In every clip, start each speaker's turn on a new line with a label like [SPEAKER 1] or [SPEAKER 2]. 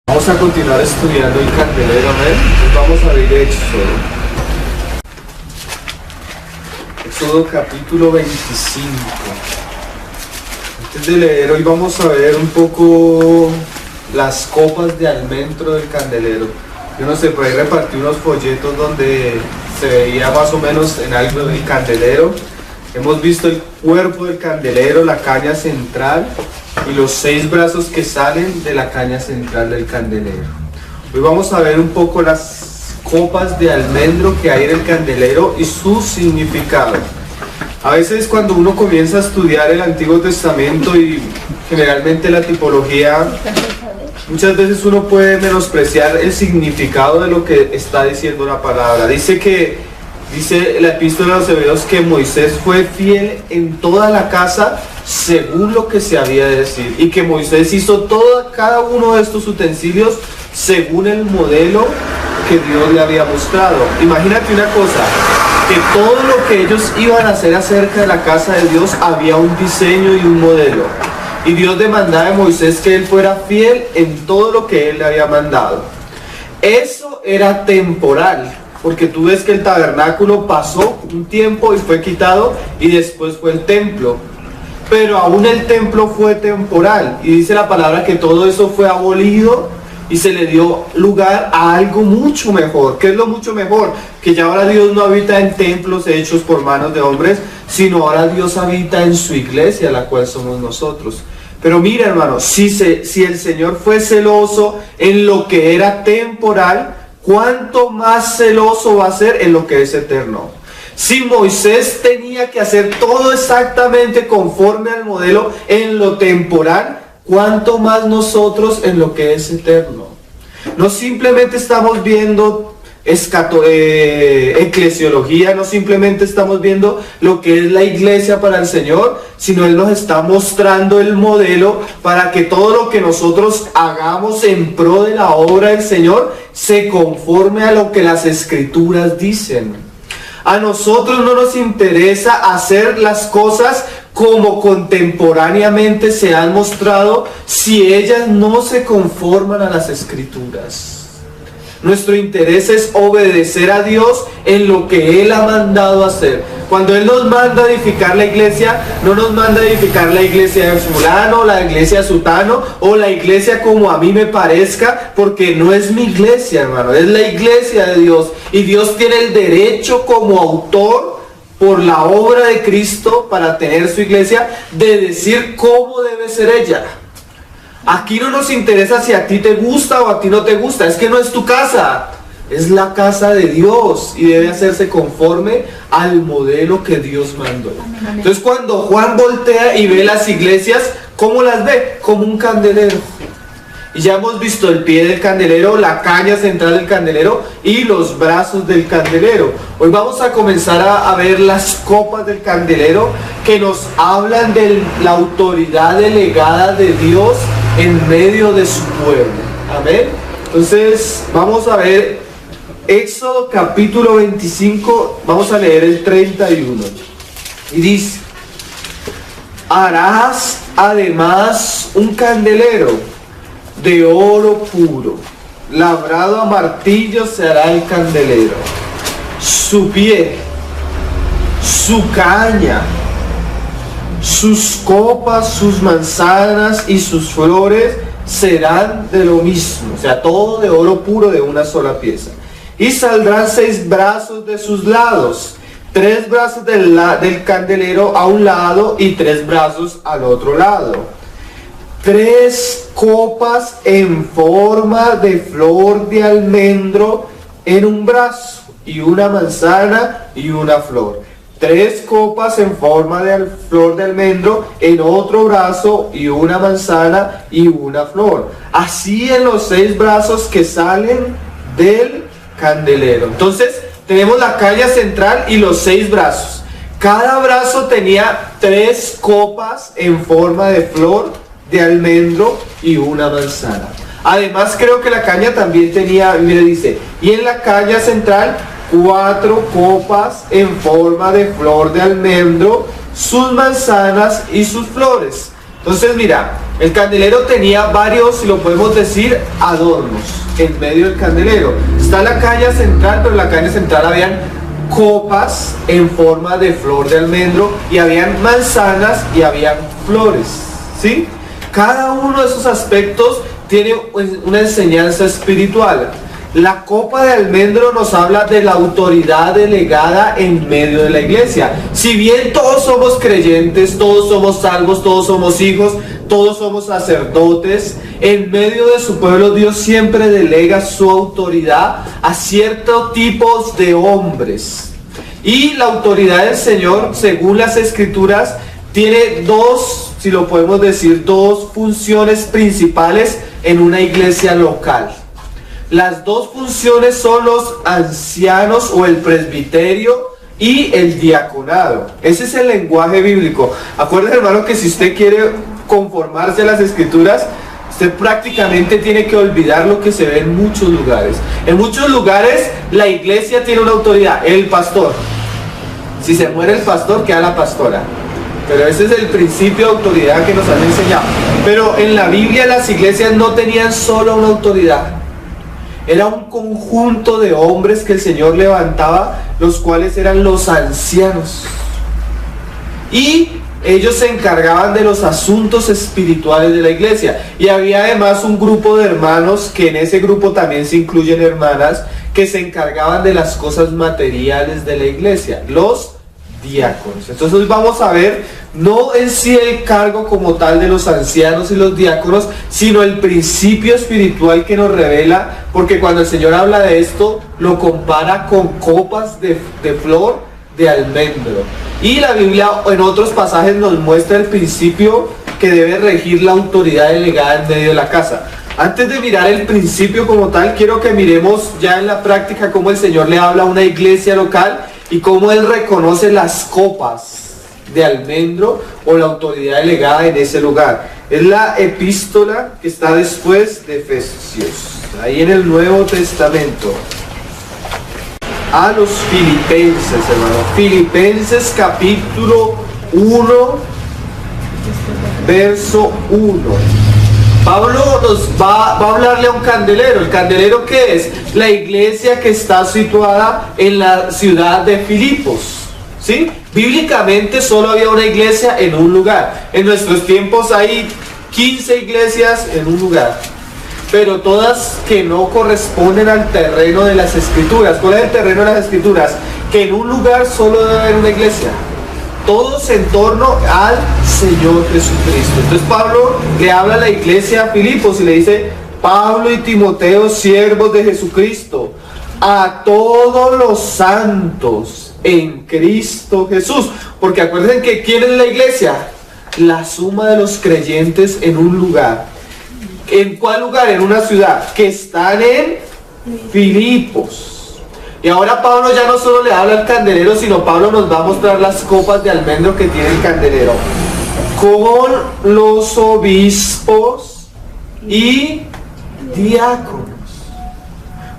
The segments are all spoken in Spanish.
[SPEAKER 1] Vamos a continuar estudiando el candelero, amén. Entonces vamos a abrir Éxodo. Éxodo capítulo 25. Antes de leer, hoy vamos a ver un poco las copas de almendro del candelero. Yo no sé, por ahí repartí unos folletos donde se veía más o menos en algo del candelero. Hemos visto el cuerpo del candelero, la caña central y los 6 brazos que salen de la caña central del candelero. Hoy vamos a ver un poco las copas de almendro que hay en el candelero y su significado. A veces cuando uno comienza a estudiar el Antiguo Testamento y generalmente la tipología, muchas veces uno puede menospreciar el significado de lo que está diciendo la palabra. Dice la epístola a los Hebreos que Moisés fue fiel en toda la casa según lo que se había de decir, y que Moisés hizo cada uno de estos utensilios según el modelo que Dios le había mostrado. Imagínate una cosa, que todo lo que ellos iban a hacer acerca de la casa de Dios había un diseño y un modelo, y Dios demandaba de Moisés que él fuera fiel en todo lo que él le había mandado. Eso era temporal, porque tú ves que el tabernáculo pasó un tiempo y fue quitado, y después fue el templo. Pero aún el templo fue temporal, y dice la palabra que todo eso fue abolido y se le dio lugar a algo mucho mejor. ¿Qué es lo mucho mejor? Que ya ahora Dios no habita en templos hechos por manos de hombres, sino ahora Dios habita en su iglesia, la cual somos nosotros. Pero mira, hermano, si el Señor fue celoso en lo que era temporal, ¿cuánto más celoso va a ser en lo que es eterno? Si Moisés tenía que hacer todo exactamente conforme al modelo en lo temporal, ¿cuánto más nosotros en lo que es eterno? No simplemente estamos viendo eclesiología, no simplemente estamos viendo lo que es la iglesia para el Señor, sino Él nos está mostrando el modelo para que todo lo que nosotros hagamos en pro de la obra del Señor se conforme a lo que las Escrituras dicen. A nosotros no nos interesa hacer las cosas como contemporáneamente se han mostrado si ellas no se conforman a las Escrituras. Nuestro interés es obedecer a Dios en lo que Él ha mandado hacer. Cuando Él nos manda a edificar la iglesia, no nos manda a edificar la iglesia de fulano, la iglesia de sutano, o la iglesia como a mí me parezca, porque no es mi iglesia, hermano, es la iglesia de Dios. Y Dios tiene el derecho como autor, por la obra de Cristo, para tener su iglesia, de decir cómo debe ser ella. Aquí no nos interesa si a ti te gusta o a ti no te gusta, es que no es tu casa, es la casa de Dios y debe hacerse conforme al modelo que Dios mandó. Entonces cuando Juan voltea y ve las iglesias, ¿cómo las ve? Como un candelero. Y ya hemos visto el pie del candelero, la caña central del candelero y los brazos del candelero. Hoy vamos a comenzar a ver las copas del candelero que nos hablan de la autoridad delegada de Dios en medio de su pueblo. Amén. Entonces vamos a ver Éxodo capítulo 25, vamos a leer el 31. Y dice: harás además un candelero de oro puro, labrado a martillo se hará el candelero. Su pie, su caña, sus copas, sus manzanas y sus flores serán de lo mismo, o sea, todo de oro puro de una sola pieza. Y saldrán 6 brazos de sus lados, 3 brazos del candelero a un lado y 3 brazos al otro lado. 3 copas en forma de flor de almendro en un brazo, y una manzana y una flor. 3 copas en forma de flor de almendro en otro brazo, y una manzana y una flor. Así en los 6 brazos que salen del candelero. Entonces tenemos la caña central y los 6 brazos. Cada brazo tenía 3 copas en forma de flor de almendro y una manzana. Además creo que la caña también tenía, mire, dice, y en la caña central 4 copas en forma de flor de almendro, sus manzanas y sus flores. Entonces mira, el candelero tenía varios, si lo podemos decir, adornos en medio del candelero. Está la caña central, pero en la caña central habían copas en forma de flor de almendro y habían manzanas y habían flores, ¿sí? Cada uno de esos aspectos tiene una enseñanza espiritual. La copa de almendro nos habla de la autoridad delegada en medio de la iglesia. Si bien todos somos creyentes, todos somos salvos, todos somos hijos, todos somos sacerdotes, en medio de su pueblo Dios siempre delega su autoridad a ciertos tipos de hombres. Y la autoridad del Señor, según las Escrituras, tiene dos, si lo podemos decir, dos funciones principales en una iglesia local. Las dos funciones son los ancianos o el presbiterio y el diaconado. Ese es el lenguaje bíblico. Acuérdense, hermano, que si usted quiere conformarse a las Escrituras, usted prácticamente tiene que olvidar lo que se ve en muchos lugares. En muchos lugares la iglesia tiene una autoridad, el pastor. Si se muere el pastor, queda la pastora. Pero ese es el principio de autoridad que nos han enseñado. Pero en la Biblia las iglesias no tenían solo una autoridad. Era un conjunto de hombres que el Señor levantaba, los cuales eran los ancianos. Y ellos se encargaban de los asuntos espirituales de la iglesia. Y había además un grupo de hermanos, que en ese grupo también se incluyen hermanas, que se encargaban de las cosas materiales de la iglesia, los diáconos. Entonces hoy vamos a ver no en sí el cargo como tal de los ancianos y los diáconos, sino el principio espiritual que nos revela, porque cuando el Señor habla de esto, lo compara con copas de flor de almendro. Y la Biblia en otros pasajes nos muestra el principio que debe regir la autoridad delegada en medio de la casa. Antes de mirar el principio como tal, quiero que miremos ya en la práctica cómo el Señor le habla a una iglesia local y cómo Él reconoce las copas de almendro o la autoridad delegada en ese lugar. Es la epístola que está después de Efesios, ahí en el Nuevo Testamento. A los Filipenses, hermano. Filipenses capítulo 1, verso 1. Pablo nos va a hablarle a un candelero. ¿El candelero qué es? La iglesia que está situada en la ciudad de Filipos, ¿sí? Bíblicamente solo había una iglesia en un lugar. En nuestros tiempos hay 15 iglesias en un lugar, pero todas que no corresponden al terreno de las Escrituras. ¿Cuál es el terreno de las Escrituras? Que en un lugar solo debe haber una iglesia, todos en torno al Señor Jesucristo. Entonces Pablo le habla a la iglesia a Filipos y le dice: Pablo y Timoteo, siervos de Jesucristo, a todos los santos en Cristo Jesús. Porque acuérdense que ¿quién es la iglesia? La suma de los creyentes en un lugar. ¿En cuál lugar? En una ciudad que están en Filipos. Y ahora Pablo ya no solo le habla al candelero, sino Pablo nos va a mostrar las copas de almendro que tiene el candelero con los obispos y diáconos.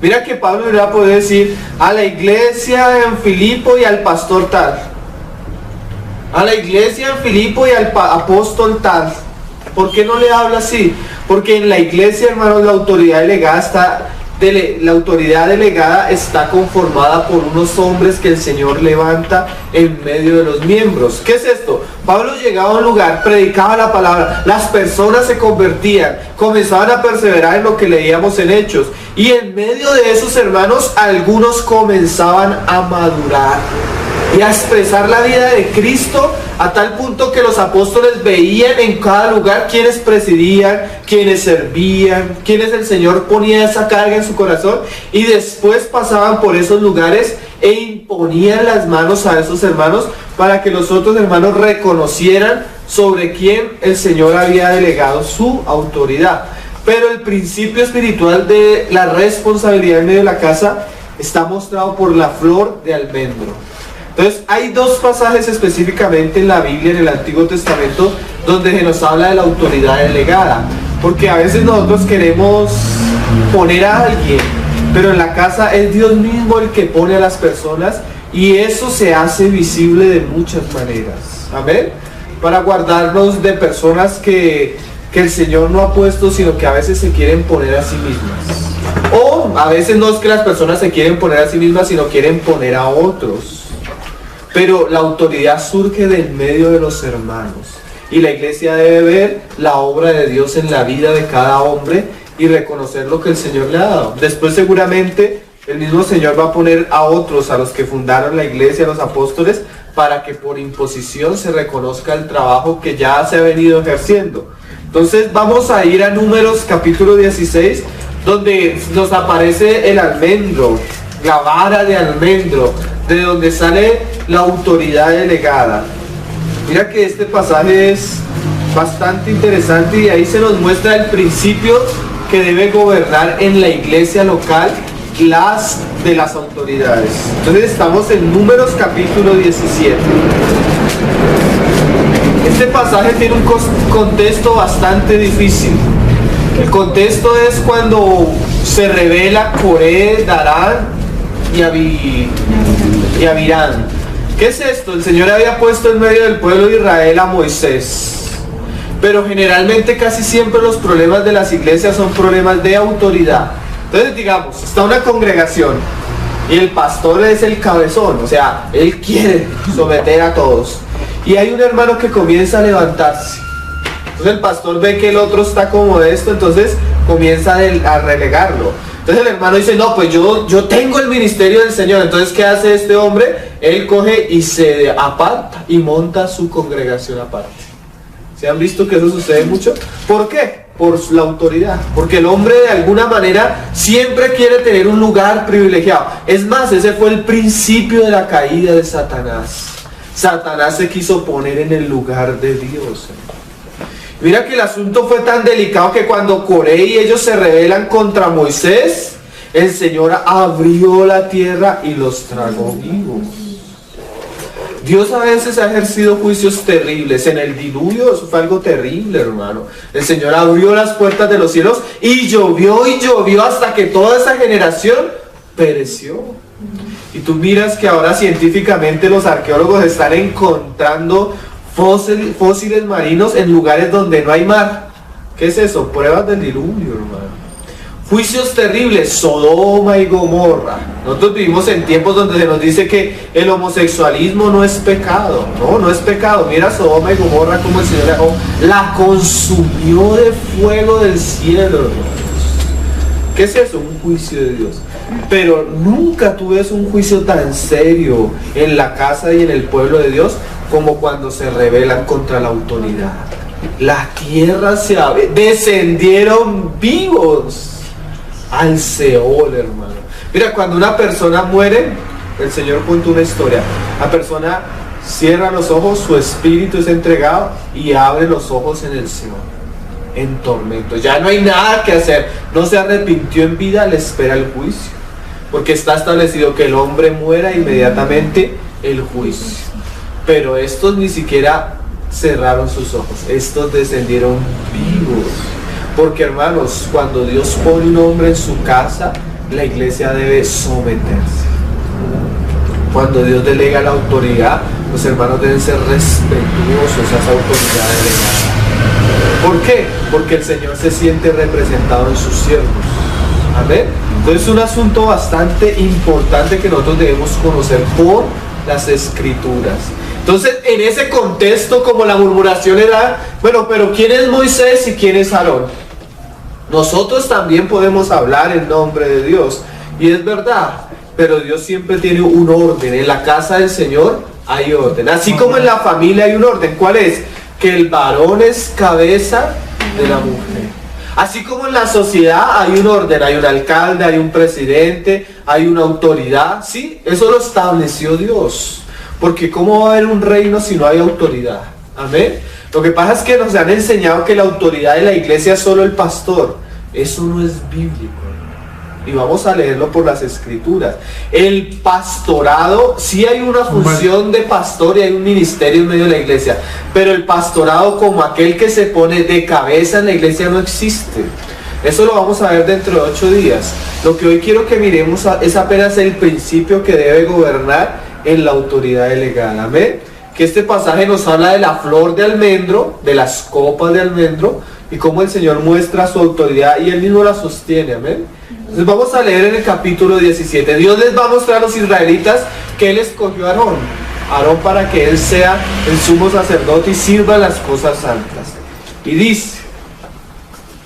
[SPEAKER 1] Mira que Pablo le va a poder decir a la iglesia en Filipo y al pastor tal, a la iglesia en Filipo y al apóstol tal. ¿Por qué no le habla así? Porque en la iglesia, hermanos, la autoridad delegada está conformada por unos hombres que el Señor levanta en medio de los miembros. ¿Qué es esto? Pablo llegaba a un lugar, predicaba la palabra, las personas se convertían, comenzaban a perseverar en lo que leíamos en Hechos, y en medio de esos hermanos algunos comenzaban a madurar y a expresar la vida de Cristo, a tal punto que los apóstoles veían en cada lugar quienes presidían, quienes servían, quienes el Señor ponía esa carga en su corazón, y después pasaban por esos lugares e imponían las manos a esos hermanos para que los otros hermanos reconocieran sobre quién el Señor había delegado su autoridad. Pero el principio espiritual de la responsabilidad en medio de la casa está mostrado por la flor de almendro. Entonces hay dos pasajes específicamente en la Biblia, en el Antiguo Testamento, donde se nos habla de la autoridad delegada, porque a veces nosotros queremos poner a alguien, pero en la casa es Dios mismo el que pone a las personas, y eso se hace visible de muchas maneras. Amén. para guardarnos de personas que el Señor no ha puesto, sino que a veces se quieren poner a sí mismas. O a veces no es que las personas se quieren poner a sí mismas, sino quieren poner a otros. Pero la autoridad surge del medio de los hermanos. Y la iglesia debe ver la obra de Dios en la vida de cada hombre y reconocer lo que el Señor le ha dado. Después seguramente el mismo Señor va a poner a otros, a los que fundaron la iglesia, a los apóstoles, para que por imposición se reconozca el trabajo que ya se ha venido ejerciendo. Entonces vamos a ir a Números capítulo 16, donde nos aparece el almendro, la vara de almendro, de donde sale la autoridad delegada. Mira que este pasaje es bastante interesante y ahí se nos muestra el principio que debe gobernar en la iglesia local las autoridades. Entonces estamos en Números capítulo 17. Este pasaje tiene un contexto bastante difícil. El contexto es cuando se revela Coré, Darán y Abirán. ¿Qué es esto? El Señor había puesto en medio del pueblo de Israel a Moisés. Pero generalmente casi siempre los problemas de las iglesias son problemas de autoridad. Entonces digamos, está una congregación y el pastor es el cabezón, o sea, él quiere someter a todos. Y hay un hermano que comienza a levantarse. Entonces el pastor ve que el otro está como esto, entonces comienza a relegarlo. Entonces el hermano dice, no, pues yo tengo el ministerio del Señor. Entonces, ¿qué hace este hombre? Él coge y se aparta y monta su congregación aparte. ¿Se han visto que eso sucede mucho? ¿Por qué? Por la autoridad. Porque el hombre de alguna manera siempre quiere tener un lugar privilegiado. Es más, ese fue el principio de la caída de Satanás. Satanás se quiso poner en el lugar de Dios. Mira que el asunto fue tan delicado que cuando Coré y ellos se rebelan contra Moisés, el Señor abrió la tierra y los tragó vivos. Dios a veces ha ejercido juicios terribles. En el diluvio eso fue algo terrible, hermano. El Señor abrió las puertas de los cielos y llovió hasta que toda esa generación pereció. Y tú miras que ahora científicamente los arqueólogos están encontrando fósiles marinos en lugares donde no hay mar. ¿Qué es eso? Pruebas del diluvio, hermano. Juicios terribles, Sodoma y Gomorra. Nosotros vivimos en tiempos donde se nos dice que el homosexualismo no es pecado. No es pecado. Mira Sodoma y Gomorra como el Señor la consumió de fuego del cielo, hermanos. ¿Qué es eso? Un juicio de Dios. Pero nunca tú ves un juicio tan serio en la casa y en el pueblo de Dios como cuando se rebelan contra la autoridad. La tierra se abre, descendieron vivos al Seol, hermano. Mira, cuando una persona muere, el Señor cuenta una historia. La persona cierra los ojos, su espíritu es entregado y abre los ojos en el Seol, en tormento. Ya no hay nada que hacer. No se arrepintió en vida, le espera el juicio. Porque está establecido que el hombre muera inmediatamente el juicio. Pero estos ni siquiera cerraron sus ojos. Estos descendieron vivos. Porque, hermanos, cuando Dios pone un hombre en su casa, la iglesia debe someterse. Cuando Dios delega la autoridad, los hermanos deben ser respetuosos a esa autoridad delegada. ¿Por qué? Porque el Señor se siente representado en sus siervos. Amén. Entonces es un asunto bastante importante que nosotros debemos conocer por las Escrituras. Entonces, en ese contexto, como la murmuración era, bueno, pero ¿quién es Moisés y quién es Aarón? Nosotros también podemos hablar en nombre de Dios, y es verdad, pero Dios siempre tiene un orden. En la casa del Señor hay orden, así como en la familia hay un orden. ¿Cuál es? Que el varón es cabeza de la mujer. Así como en la sociedad hay un orden, hay un alcalde, hay un presidente, hay una autoridad, ¿sí? Eso lo estableció Dios. Porque ¿cómo va a haber un reino si no hay autoridad? Amén. Lo que pasa es que nos han enseñado que la autoridad de la iglesia es solo el pastor. Eso no es bíblico. Y vamos a leerlo por las Escrituras. El pastorado, sí hay una función de pastor y hay un ministerio en medio de la iglesia, pero el pastorado como aquel que se pone de cabeza en la iglesia no existe. Eso lo vamos a ver dentro de 8 días. Lo que hoy quiero que miremos es apenas el principio que debe gobernar en la autoridad delegada. Amén. que este pasaje nos habla de la flor de almendro, de las copas de almendro, y cómo el Señor muestra su autoridad y Él mismo la sostiene, amén. Entonces vamos a leer en el capítulo 17. Dios les va a mostrar a los israelitas que Él escogió a Aarón para que Él sea el sumo sacerdote y sirva las cosas santas. Y dice: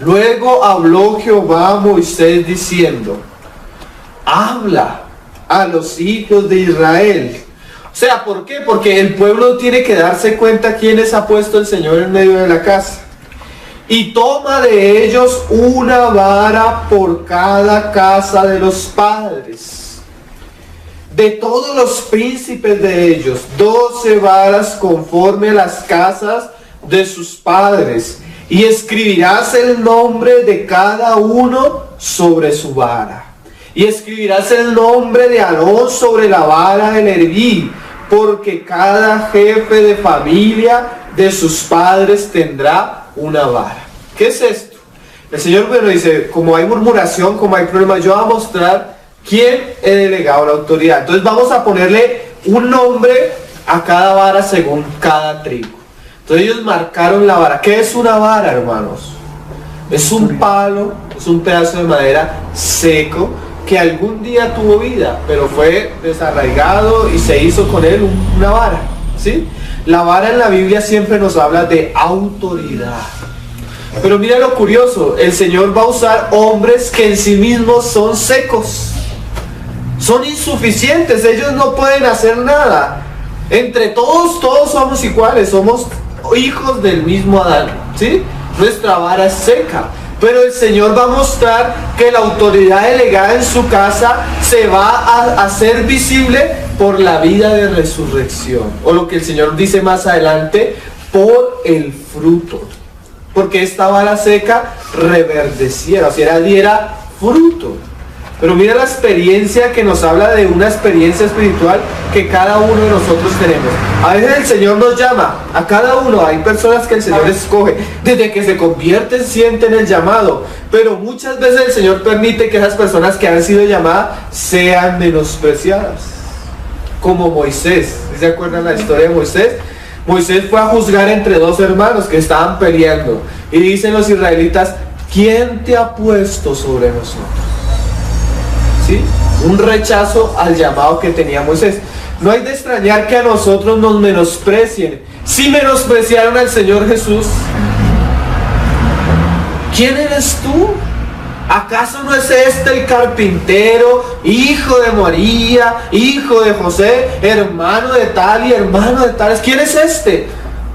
[SPEAKER 1] luego habló Jehová a Moisés diciendo: habla a los hijos de Israel. O sea, ¿por qué? Porque el pueblo tiene que darse cuenta quiénes ha puesto el Señor en medio de la casa. Y toma de ellos una vara por cada casa de los padres. De todos los príncipes de ellos, 12 varas conforme a las casas de sus padres. Y escribirás el nombre de cada uno sobre su vara. Y escribirás el nombre de Aarón sobre la vara del herví, porque cada jefe de familia de sus padres tendrá una vara. ¿Qué es esto? El Señor, bueno, dice, como hay murmuración, como hay problemas, yo voy a mostrar quién he delegado la autoridad. Entonces vamos a ponerle un nombre a cada vara según cada tribu. Entonces ellos marcaron la vara. ¿Qué es una vara, hermanos? Es un palo, es un pedazo de madera seco que algún día tuvo vida, pero fue desarraigado y se hizo con él una vara, ¿sí? La vara en la Biblia siempre nos habla de autoridad. Pero mira lo curioso, el Señor va a usar hombres que en sí mismos son secos, son insuficientes, ellos no pueden hacer nada. Entre todos somos iguales, somos hijos del mismo Adán, ¿sí? Nuestra vara es seca. Pero el Señor va a mostrar que la autoridad delegada en su casa se va a hacer visible por la vida de resurrección. O lo que el Señor dice más adelante, por el fruto. Porque esta vara seca reverdeciera, o sea, diera fruto. Pero mira la experiencia que nos habla de una experiencia espiritual que cada uno de nosotros tenemos. A veces el Señor nos llama, a cada uno, hay personas que el Señor escoge, desde que se convierten sienten el llamado, pero muchas veces el Señor permite que esas personas que han sido llamadas sean menospreciadas. Como Moisés, ¿se acuerdan la historia de Moisés? Moisés fue a juzgar entre dos hermanos que estaban peleando, y dicen los israelitas: ¿quién te ha puesto sobre nosotros? ¿Sí? Un rechazo al llamado que tenía Moisés. No hay de extrañar que a nosotros nos menosprecien. Si menospreciaron al Señor Jesús, ¿quién eres tú? ¿Acaso no es este el carpintero, hijo de María, hijo de José, hermano de tal y hermano de tales? ¿Quién es este?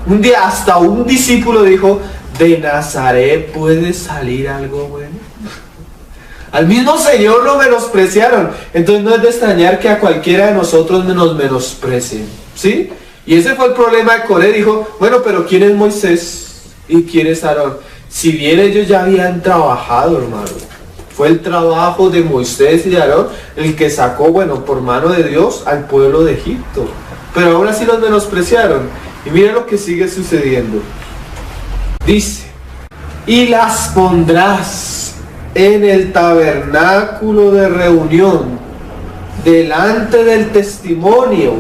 [SPEAKER 1] Un día hasta un discípulo dijo: ¿de Nazaret puede salir algo bueno? Al mismo Señor lo menospreciaron. Entonces no es de extrañar que a cualquiera de nosotros nos menosprecien, ¿sí? Y ese fue el problema de Coré. Dijo: bueno, pero ¿quién es Moisés y quién es Aarón? Si bien ellos ya habían trabajado, hermano. Fue el trabajo de Moisés y de Aarón el que sacó, bueno, por mano de Dios al pueblo de Egipto. Pero ahora sí los menospreciaron. Y miren lo que sigue sucediendo. Dice: y las pondrás en el tabernáculo de reunión, delante del testimonio,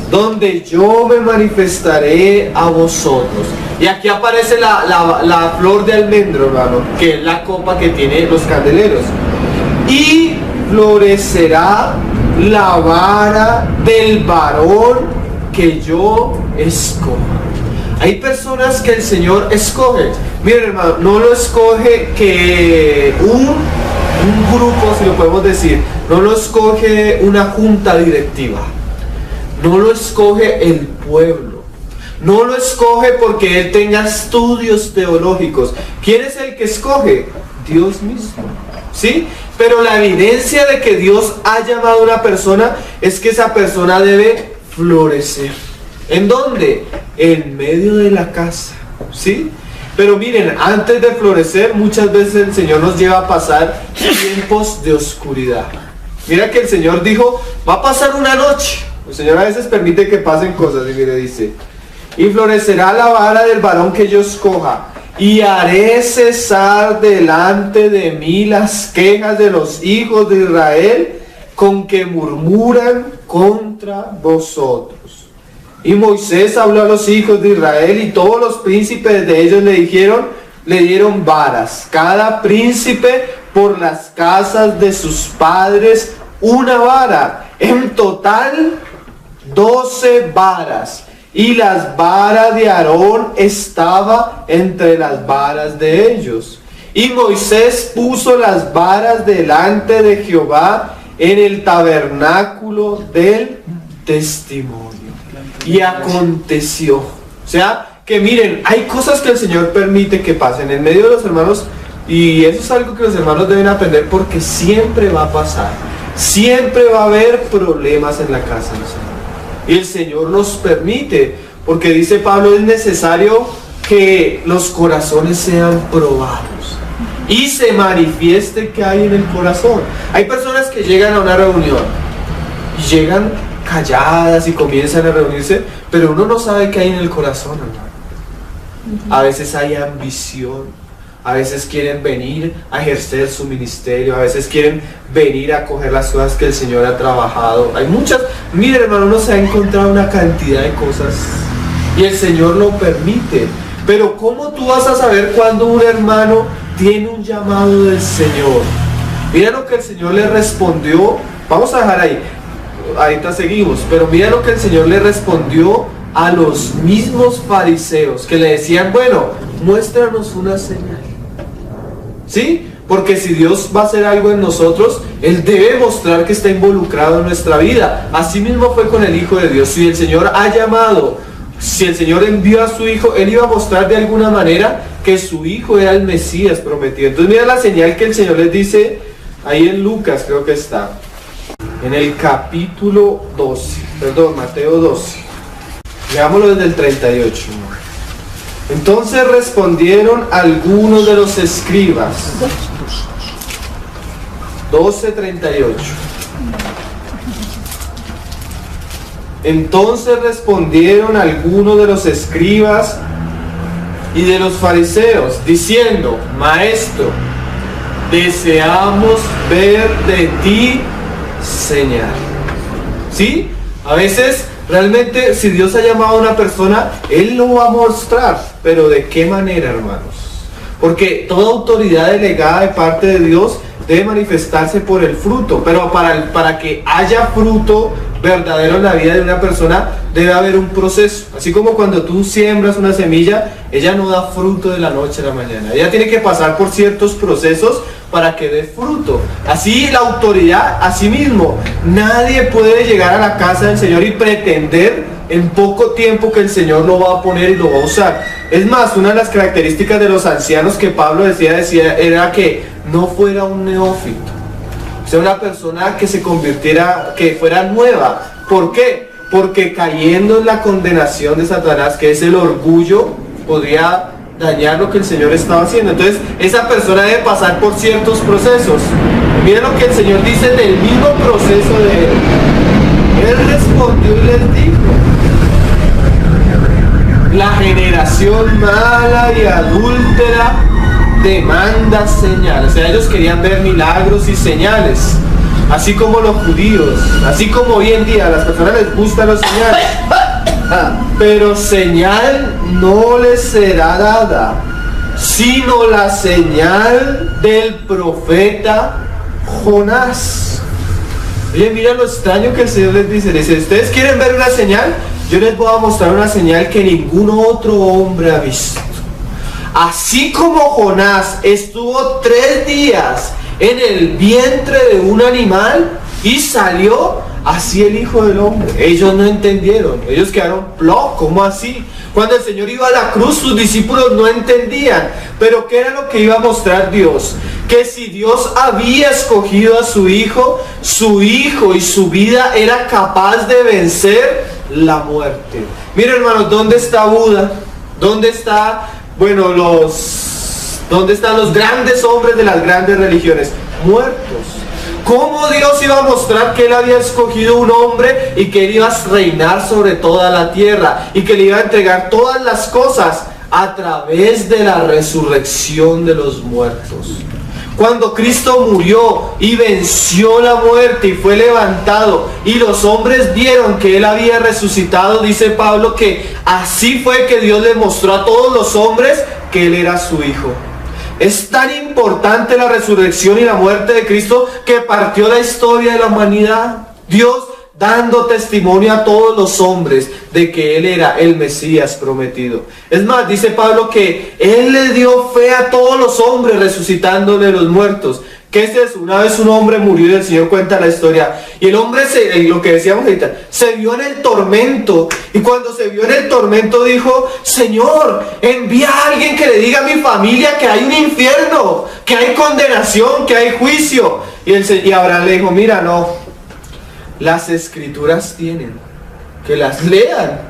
[SPEAKER 1] donde yo me manifestaré a vosotros. Y aquí aparece la flor de almendro, hermano, que es la copa que tiene los candeleros. Y florecerá la vara del varón que yo escoja. Hay personas que el Señor escoge. Miren, hermano, no lo escoge que un grupo, si lo podemos decir. No lo escoge una junta directiva. No lo escoge el pueblo. No lo escoge porque él tenga estudios teológicos. ¿Quién es el que escoge? Dios mismo, ¿sí? Pero la evidencia de que Dios ha llamado a una persona es que esa persona debe florecer. ¿En dónde? En medio de la casa, ¿sí? Pero miren, antes de florecer, muchas veces el Señor nos lleva a pasar tiempos de oscuridad. Mira que el Señor dijo: va a pasar una noche. El Señor a veces permite que pasen cosas. Y mire, dice: y florecerá la vara del varón que yo escoja, y haré cesar delante de mí las quejas de los hijos de Israel, con que murmuran contra vosotros. Y Moisés habló a los hijos de Israel y todos los príncipes de ellos le dieron varas, cada príncipe por las casas de sus padres una vara, en total 12 varas. Y las varas de Aarón estaba entre las varas de ellos. Y Moisés puso las varas delante de Jehová en el tabernáculo del testimonio. Y aconteció, o sea, que miren, hay cosas que el Señor permite que pasen en medio de los hermanos, y eso es algo que los hermanos deben aprender, porque siempre va a pasar, siempre va a haber problemas en la casa del Señor, y el Señor los permite, porque dice Pablo, es necesario que los corazones sean probados y se manifieste que hay en el corazón. Hay personas que llegan a una reunión y llegan calladas y comienzan a reunirse, pero uno no sabe qué hay en el corazón, hermano. A veces hay ambición, a veces quieren venir a ejercer su ministerio, a veces quieren venir a coger las cosas que el Señor ha trabajado. Hay muchas, mire hermano, uno se ha encontrado una cantidad de cosas y el Señor lo permite. Pero ¿cómo tú vas a saber cuando un hermano tiene un llamado del Señor? Mira lo que el Señor le respondió. Vamos a dejar ahí, ahorita seguimos, pero mira lo que el Señor le respondió a los mismos fariseos que le decían, bueno, muéstranos una señal. ¿Sí? Porque si Dios va a hacer algo en nosotros, Él debe mostrar que está involucrado en nuestra vida. Así mismo fue con el Hijo de Dios. Si el Señor ha llamado, si el Señor envió a su Hijo, Él iba a mostrar de alguna manera que su Hijo era el Mesías prometido. Entonces mira la señal que el Señor les dice ahí en Lucas, creo que está, en el capítulo 12, perdón, Mateo 12. Leámoslo desde el 38. Entonces respondieron algunos de los escribas. 12:38. Entonces respondieron algunos de los escribas y de los fariseos, diciendo, Maestro, deseamos ver de ti señal. ¿Sí? A veces realmente si Dios ha llamado a una persona, Él lo va a mostrar, pero ¿de qué manera, hermanos? Porque toda autoridad delegada de parte de Dios debe manifestarse por el fruto, pero para que haya fruto verdadero en la vida de una persona debe haber un proceso. Así como cuando tú siembras una semilla, ella no da fruto de la noche a la mañana, ella tiene que pasar por ciertos procesos para que dé fruto. Así la autoridad, así mismo, nadie puede llegar a la casa del Señor y pretender en poco tiempo que el Señor lo va a poner y lo va a usar. Es más, una de las características de los ancianos que Pablo decía era que no fuera un neófito, o sea, una persona que se convirtiera, que fuera nueva. ¿Por qué? Porque cayendo en la condenación de Satanás, que es el orgullo, podría dañar lo que el Señor estaba haciendo. Entonces esa persona debe pasar por ciertos procesos. Miren lo que el Señor dice del mismo proceso de él. Él respondió y les dijo, la generación mala y adúltera demanda señales. O sea, ellos querían ver milagros y señales, así como los judíos, así como hoy en día a las personas les gustan los señales. Pero señal no les será dada, sino la señal del profeta Jonás. Oye, mira lo extraño que el Señor les dice. Dice, ¿ustedes quieren ver una señal? Yo les voy a mostrar una señal que ningún otro hombre ha visto. Así como Jonás estuvo 3 días en el vientre de un animal y salió, así el Hijo del Hombre. Ellos no entendieron, ellos quedaron plop, ¿cómo así? Cuando el Señor iba a la cruz, sus discípulos no entendían. Pero ¿qué era lo que iba a mostrar Dios? Que si Dios había escogido a su Hijo y su vida era capaz de vencer la muerte. Miren, hermanos, ¿dónde está Buda? ¿Dónde está, dónde están los grandes hombres de las grandes religiones? Muertos. ¿Cómo Dios iba a mostrar que Él había escogido un hombre y que Él iba a reinar sobre toda la tierra y que le iba a entregar todas las cosas a través de la resurrección de los muertos? Cuando Cristo murió y venció la muerte y fue levantado y los hombres vieron que Él había resucitado, dice Pablo que así fue que Dios le mostró a todos los hombres que Él era su Hijo. Es tan importante la resurrección y la muerte de Cristo que partió la historia de la humanidad. Dios dando testimonio a todos los hombres de que Él era el Mesías prometido. Es más, dice Pablo que Él le dio fe a todos los hombres resucitándole los muertos. ¿Qué es eso? Una vez un hombre murió y el Señor cuenta la historia. Y el hombre, lo que decíamos ahorita, se vio en el tormento. Y cuando se vio en el tormento dijo, Señor, envía a alguien que le diga a mi familia que hay un infierno, que hay condenación, que hay juicio. Y Abraham le dijo, mira, no. Las escrituras tienen, que las lean,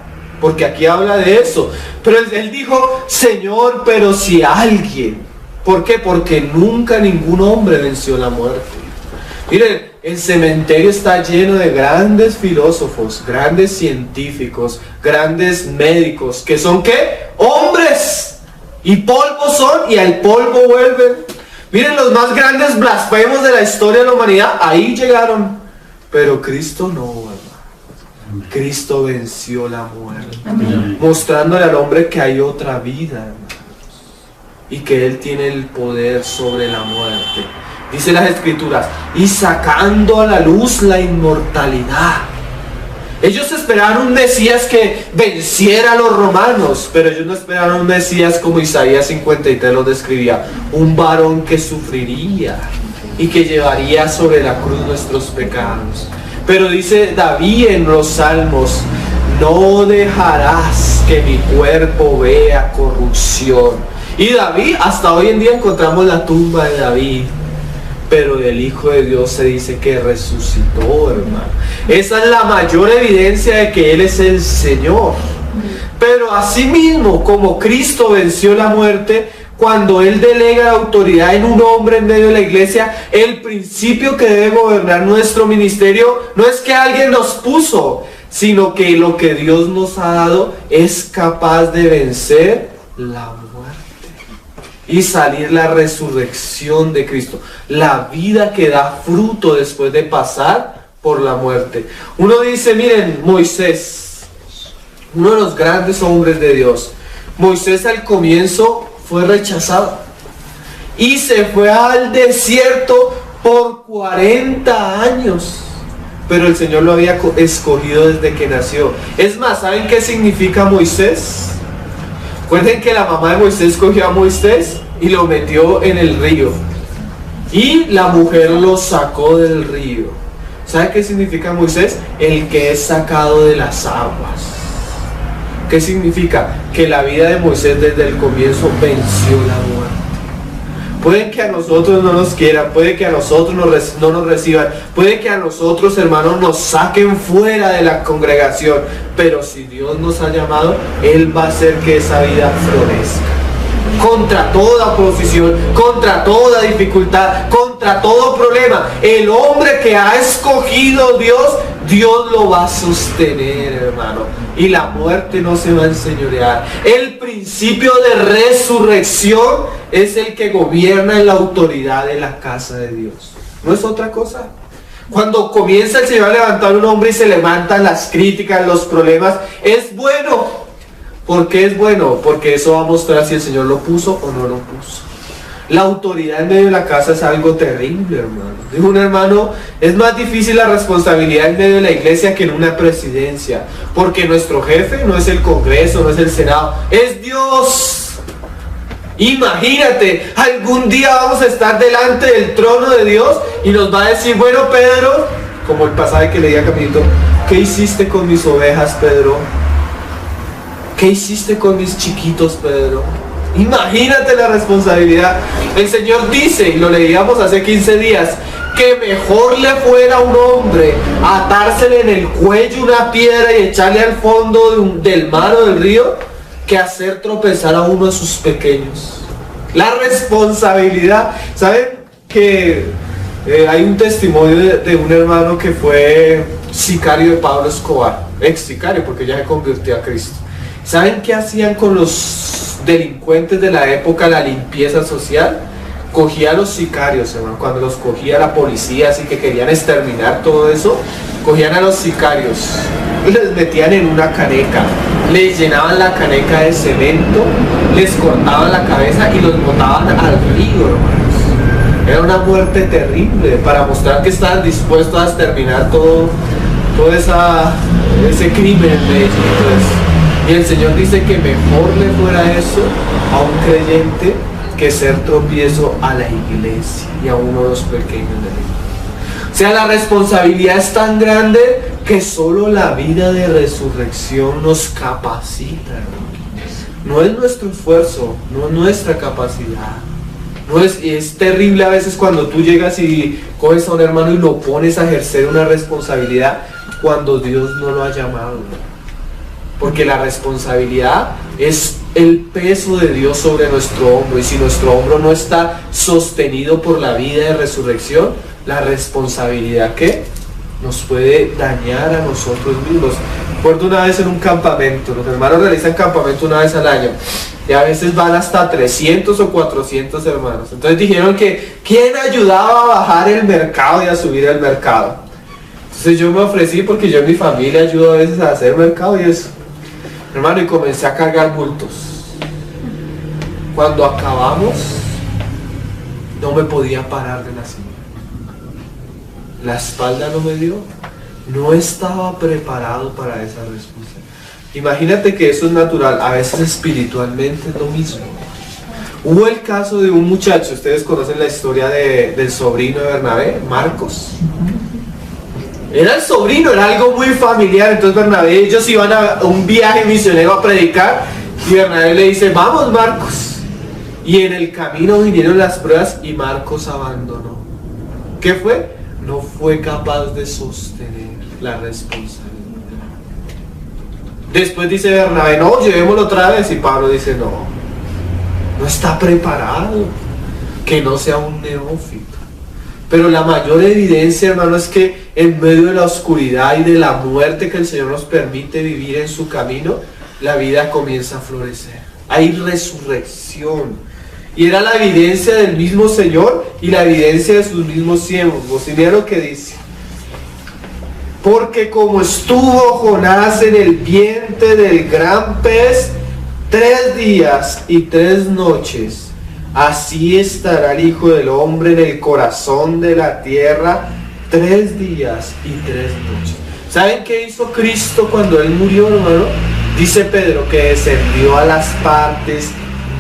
[SPEAKER 1] porque aquí habla de eso. Pero él dijo, Señor, pero si alguien, ¿por qué? Porque nunca ningún hombre venció la muerte. Miren, el cementerio está lleno de grandes filósofos, grandes científicos, grandes médicos, que son ¿qué? Hombres, y polvo son, y al polvo vuelven. Miren, los más grandes blasfemos de la historia de la humanidad, ahí llegaron. Pero Cristo no, hermano. Cristo venció la muerte, mostrándole al hombre que hay otra vida, hermano, y que Él tiene el poder sobre la muerte. Dice las Escrituras, y sacando a la luz la inmortalidad. Ellos esperaban un Mesías que venciera a los romanos, pero ellos no esperaban un Mesías como Isaías 53 lo describía, un varón que sufriría y que llevaría sobre la cruz nuestros pecados. Pero dice David en los Salmos, no dejarás que mi cuerpo vea corrupción. Y David, hasta hoy en día encontramos la tumba de David, pero del Hijo de Dios se dice que resucitó, hermano. Esa es la mayor evidencia de que Él es el Señor. Pero asimismo, como Cristo venció la muerte, cuando Él delega la autoridad en un hombre en medio de la iglesia, el principio que debe gobernar nuestro ministerio no es que alguien nos puso, sino que lo que Dios nos ha dado es capaz de vencer la muerte y salir la resurrección de Cristo, la vida que da fruto después de pasar por la muerte. Uno dice, miren, Moisés, uno de los grandes hombres de Dios, Moisés al comienzo fue rechazado y se fue al desierto por 40 años, pero el Señor lo había escogido desde que nació. Es más, ¿saben qué significa Moisés? Recuerden que la mamá de Moisés cogió a Moisés y lo metió en el río y la mujer lo sacó del río. ¿Saben qué significa Moisés? El que es sacado de las aguas. ¿Qué significa? Que la vida de Moisés desde el comienzo venció la muerte. Puede que a nosotros no nos quieran, puede que a nosotros no nos reciban, puede que a nosotros, hermanos, nos saquen fuera de la congregación, pero si Dios nos ha llamado, Él va a hacer que esa vida florezca. Contra toda oposición, contra toda dificultad, contra todo problema, el hombre que ha escogido Dios, Dios lo va a sostener, hermano, y la muerte no se va a enseñorear. El principio de resurrección es el que gobierna en la autoridad de la casa de Dios, no es otra cosa. Cuando comienza el Señor a levantar un hombre y se levantan las críticas, los problemas, es bueno. ¿Por qué es bueno? Porque eso va a mostrar si el Señor lo puso o no lo puso. La autoridad en medio de la casa es algo terrible, hermano. Dijo un hermano, es más difícil la responsabilidad en medio de la iglesia que en una presidencia, porque nuestro jefe no es el Congreso, no es el Senado, es Dios. Imagínate, algún día vamos a estar delante del trono de Dios y nos va a decir, bueno, Pedro, como el pasaje que leía Caminito, ¿qué hiciste con mis ovejas, Pedro? ¿Qué hiciste con mis chiquitos, Pedro? Imagínate la responsabilidad. El Señor dice, y lo leíamos hace 15 días, que mejor le fuera a un hombre atársele en el cuello una piedra y echarle al fondo del mar o del río, que hacer tropezar a uno de sus pequeños. La responsabilidad. ¿Saben que hay un testimonio de un hermano que fue sicario de Pablo Escobar? Ex sicario, porque ya se convirtió a Cristo. ¿Saben qué hacían con los delincuentes de la época, la limpieza social? cogía a los sicarios, hermano, cuando los cogía la policía, así que querían exterminar todo eso, cogían a los sicarios, les metían en una caneca, les llenaban la caneca de cemento, les cortaban la cabeza y los botaban al río, hermanos. Era una muerte terrible para mostrar que estaban dispuestos a exterminar todo ese crimen de ellos. Y el Señor dice que mejor le fuera eso a un creyente que ser tropiezo a la iglesia y a uno de los pequeños de la iglesia. O sea, la responsabilidad es tan grande que solo la vida de resurrección nos capacita, hermano. No es nuestro esfuerzo, no es nuestra capacidad. Es terrible a veces cuando tú llegas y coges a un hermano y lo pones a ejercer una responsabilidad cuando Dios no lo ha llamado. Porque la responsabilidad es el peso de Dios sobre nuestro hombro, y si nuestro hombro no está sostenido por la vida de resurrección, la responsabilidad que nos puede dañar a nosotros mismos. Recuerdo una vez en un campamento, los hermanos realizan campamento una vez al año y a veces van hasta 300 o 400 hermanos. Entonces dijeron que ¿quién ayudaba a bajar el mercado y a subir el mercado? Entonces yo me ofrecí porque yo en mi familia ayudo a veces a hacer mercado y eso, hermano, y comencé a cargar bultos. Cuando acabamos no me podía parar de la silla, la espalda no me dio, no estaba preparado para esa responsabilidad. Imagínate que eso es natural, a veces espiritualmente es lo mismo. Hubo el caso de un muchacho, ustedes conocen la historia del sobrino de Bernabé, Marcos. Era el sobrino, era algo muy familiar. Entonces Bernabé, ellos iban a un viaje misionero a predicar y Bernabé le dice, vamos Marcos. Y en el camino vinieron las pruebas y Marcos abandonó. ¿Qué fue? No fue capaz de sostener la responsabilidad. Después dice Bernabé, no, llevémoslo otra vez. Y Pablo dice, no está preparado, que no sea un neófito. Pero la mayor evidencia, hermano, es que en medio de la oscuridad y de la muerte que el Señor nos permite vivir en su camino, la vida comienza a florecer. Hay resurrección. Y era la evidencia del mismo Señor y la evidencia de sus mismos siervos. Y mira lo que dice. Porque como estuvo Jonás en el vientre del gran pez 3 días y 3 noches, así estará el Hijo del Hombre en el corazón de la tierra 3 días y 3 noches. ¿Saben qué hizo Cristo cuando Él murió, hermano? Dice Pedro que descendió a las partes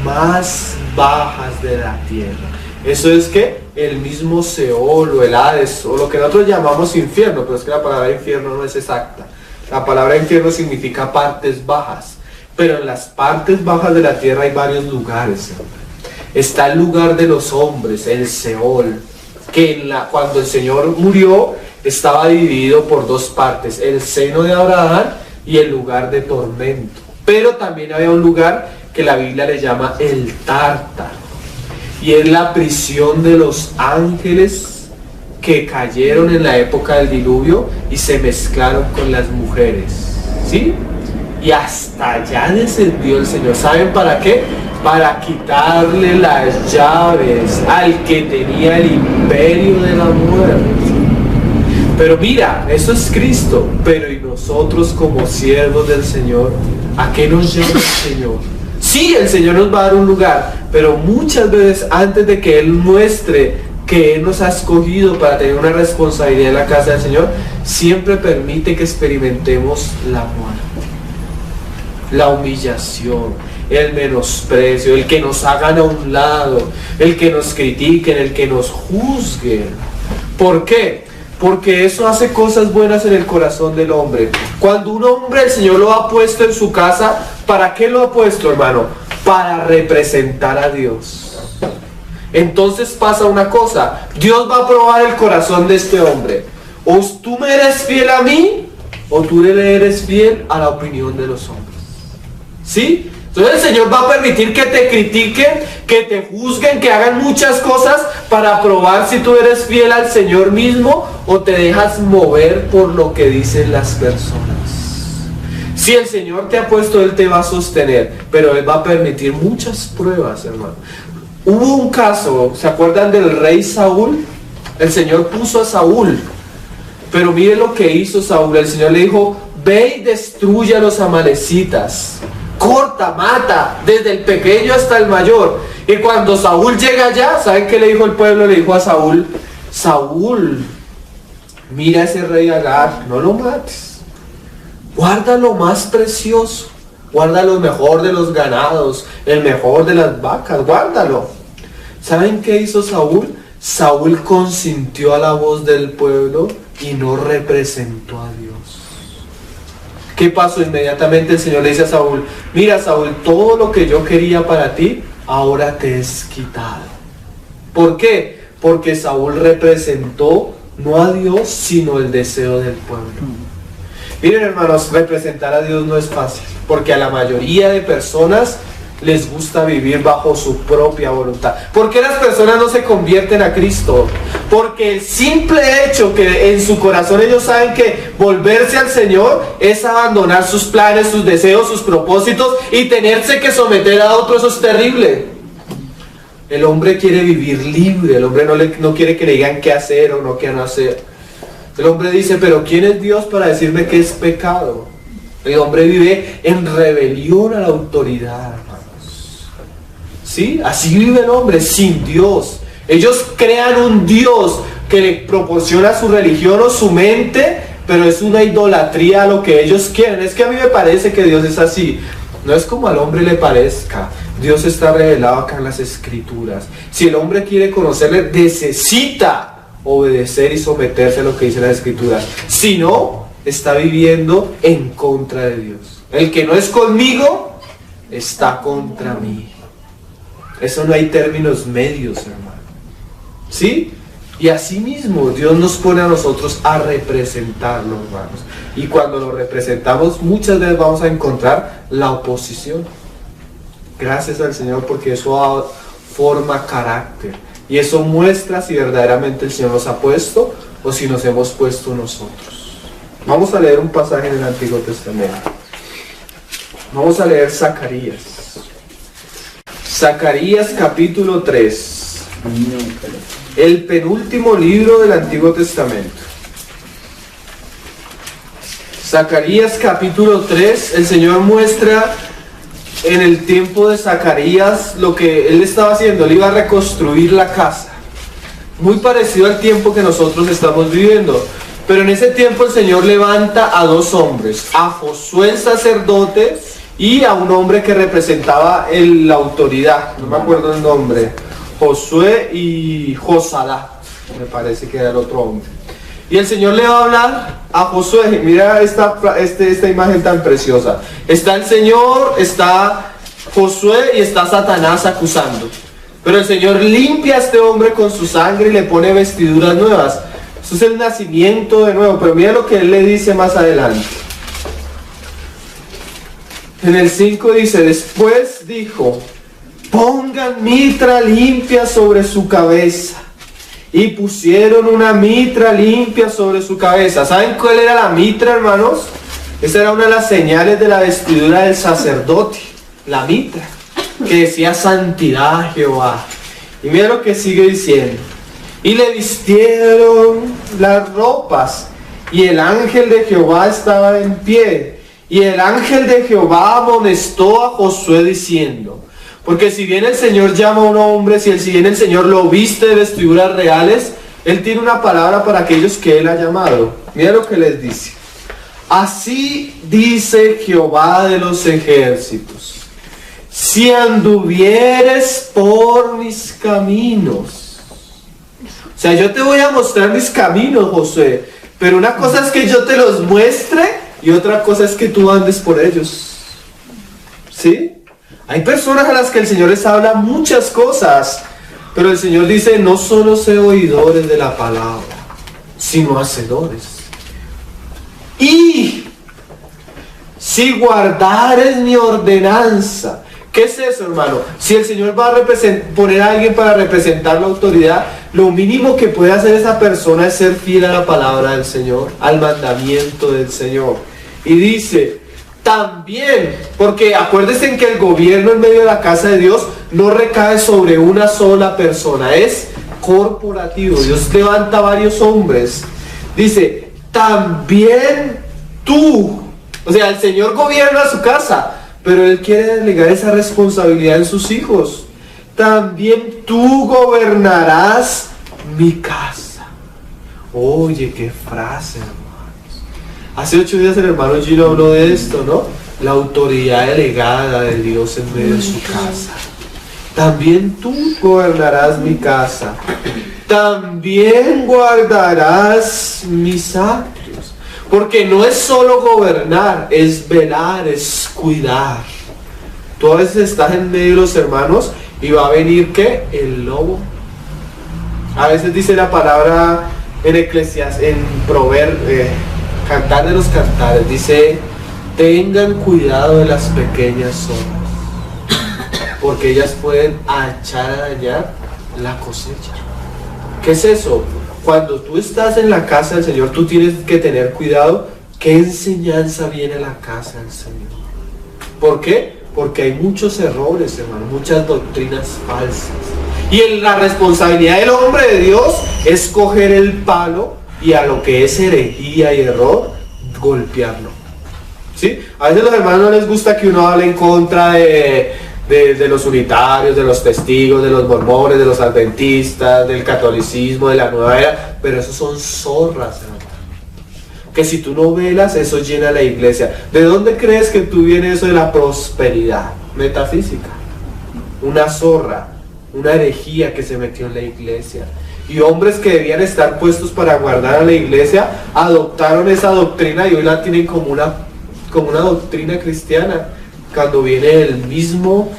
[SPEAKER 1] más bajas de la tierra. Eso es que el mismo Seol o el Hades, o lo que nosotros llamamos infierno, pero es que la palabra infierno no es exacta. La palabra infierno significa partes bajas, pero en las partes bajas de la tierra hay varios lugares, hermano. Está el lugar de los hombres, el Seol, que cuando el Señor murió estaba dividido por 2 partes, el seno de Abraham y el lugar de tormento. Pero también había un lugar que la Biblia le llama el Tártaro, y es la prisión de los ángeles que cayeron en la época del diluvio y se mezclaron con las mujeres, ¿sí? Y hasta allá descendió el Señor. ¿Saben para qué? Para quitarle las llaves al que tenía el imperio de la muerte. Pero mira, eso es Cristo. Pero ¿y nosotros como siervos del Señor? ¿A qué nos llama el Señor? Sí, el Señor nos va a dar un lugar, pero muchas veces antes de que Él muestre que Él nos ha escogido para tener una responsabilidad en la casa del Señor, siempre permite que experimentemos la muerte, la humillación, el menosprecio, el que nos hagan a un lado, el que nos critiquen, el que nos juzguen. ¿Por qué? Porque eso hace cosas buenas en el corazón del hombre. Cuando un hombre el Señor lo ha puesto en su casa, ¿para qué lo ha puesto, hermano? Para representar a Dios. Entonces pasa una cosa, Dios va a probar el corazón de este hombre. O tú me eres fiel a mí, o tú le eres fiel a la opinión de los hombres. ¿Sí? Entonces el Señor va a permitir que te critiquen, que te juzguen, que hagan muchas cosas para probar si tú eres fiel al Señor mismo o te dejas mover por lo que dicen las personas. Si el Señor te ha puesto, Él te va a sostener, pero Él va a permitir muchas pruebas, hermano. Hubo un caso, ¿se acuerdan del rey Saúl? El Señor puso a Saúl, pero mire lo que hizo Saúl. El Señor le dijo: ve y destruye a los amalecitas, corta, mata, desde el pequeño hasta el mayor. Y cuando Saúl llega allá, ¿saben qué le dijo el pueblo? Le dijo a Saúl: Saúl, mira a ese rey Agar, no lo mates, guarda lo más precioso, guarda lo mejor de los ganados, el mejor de las vacas, guárdalo. ¿Saben qué hizo Saúl? Saúl consintió a la voz del pueblo y no representó a Dios. ¿Qué pasó? Inmediatamente el Señor le dice a Saúl: mira, Saúl, todo lo que yo quería para ti, ahora te es quitado. ¿Por qué? Porque Saúl representó no a Dios, sino el deseo del pueblo. Miren, hermanos, representar a Dios no es fácil, porque a la mayoría de personas les gusta vivir bajo su propia voluntad. ¿Por qué las personas no se convierten a Cristo? Porque el simple hecho que en su corazón ellos saben que volverse al Señor es abandonar sus planes, sus deseos, sus propósitos y tenerse que someter a otros, eso es terrible. El hombre quiere vivir libre, el hombre no quiere que le digan qué hacer o no qué no hacer. El hombre dice: pero ¿quién es Dios para decirme que es pecado? El hombre vive en rebelión a la autoridad, hermanos. ¿Sí? Así vive el hombre, sin Dios. Ellos crean un Dios que le proporciona su religión o su mente, pero es una idolatría a lo que ellos quieren. Es que a mí me parece que Dios es así. No es como al hombre le parezca. Dios está revelado acá en las Escrituras. Si el hombre quiere conocerle, necesita obedecer y someterse a lo que dice las Escrituras. Si no, está viviendo en contra de Dios. El que no es conmigo, está contra mí. Eso no hay términos medios, hermano. ¿Sí? Y así mismo Dios nos pone a nosotros a representarlo, hermanos. Y cuando lo representamos, muchas veces vamos a encontrar la oposición. Gracias al Señor, porque eso forma carácter. Y eso muestra si verdaderamente el Señor nos ha puesto o si nos hemos puesto nosotros. Vamos a leer un pasaje en el Antiguo Testamento. Vamos a leer Zacarías. Zacarías capítulo 3. El penúltimo libro del Antiguo Testamento. Zacarías capítulo 3. El Señor muestra en el tiempo de Zacarías lo que él estaba haciendo. Él iba a reconstruir la casa, muy parecido al tiempo que nosotros estamos viviendo. Pero en ese tiempo el Señor levanta a dos hombres: a Josué el sacerdote y a un hombre que representaba la autoridad, no me acuerdo el nombre, Josué y Josadá, me parece que era el otro hombre. Y el Señor le va a hablar a Josué. Mira esta imagen tan preciosa. Está el Señor, está Josué y está Satanás acusando. Pero el Señor limpia a este hombre con su sangre y le pone vestiduras nuevas. Eso es el nacimiento de nuevo. Pero mira lo que él le dice más adelante. En el 5 dice: después dijo: pongan mitra limpia sobre su cabeza. Y pusieron una mitra limpia sobre su cabeza. ¿Saben cuál era la mitra, hermanos? Esa era una de las señales de la vestidura del sacerdote. La mitra, que decía santidad a Jehová. Y mira lo que sigue diciendo: y le vistieron las ropas, y el ángel de Jehová estaba en pie. Y el ángel de Jehová amonestó a Josué diciendo... Porque si bien el Señor llama a un hombre, si bien el Señor lo viste de vestiduras reales, Él tiene una palabra para aquellos que Él ha llamado. Mira lo que les dice: así dice Jehová de los ejércitos, si anduvieres por mis caminos. O sea, yo te voy a mostrar mis caminos, Josué, pero una cosa es que yo te los muestre y otra cosa es que tú andes por ellos. ¿Sí? Hay personas a las que el Señor les habla muchas cosas, pero el Señor dice: no solo sé oidores de la palabra, sino hacedores. Y si guardares mi ordenanza. ¿Qué es eso, hermano? Si el Señor va a poner a alguien para representar la autoridad, lo mínimo que puede hacer esa persona es ser fiel a la palabra del Señor, al mandamiento del Señor. Y dice: También, porque acuérdense en que el gobierno en medio de la casa de Dios no recae sobre una sola persona, es corporativo. Dios levanta varios hombres. Dice, también tú, o sea, el Señor gobierna su casa, pero Él quiere delegar esa responsabilidad en sus hijos. También tú gobernarás mi casa. Oye, qué frase, hermanos. Hace 8 días el hermano Gino habló de esto, ¿no? La autoridad delegada de Dios en medio de su casa. También tú gobernarás mi casa. También guardarás mis atrios. Porque no es solo gobernar, es velar, es cuidar. Tú a veces estás en medio de los hermanos y va a venir, ¿qué? El lobo. A veces dice la palabra en Eclesiastés, en Cantar de los Cantares, dice, tengan cuidado de las pequeñas zorras, porque ellas pueden echar a dañar la cosecha. ¿Qué es eso? Cuando tú estás en la casa del Señor, tú tienes que tener cuidado qué enseñanza viene a la casa del Señor. ¿Por qué? Porque hay muchos errores, hermano, muchas doctrinas falsas. Y la responsabilidad del hombre de Dios es coger el palo y a lo que es herejía y error, golpearlo. ¿Sí? A veces a los hermanos no les gusta que uno hable en contra de los unitarios, de los testigos, de los mormones, de los adventistas, del catolicismo, de la nueva era, pero esos son zorras, hermano. Que si tú no velas, eso llena la iglesia. ¿De dónde crees que tú vienes eso de la prosperidad? Metafísica. Una zorra, una herejía que se metió en la iglesia. Y hombres que debían estar puestos para guardar a la iglesia, adoptaron esa doctrina y hoy la tienen como una doctrina cristiana. Cuando viene del mismo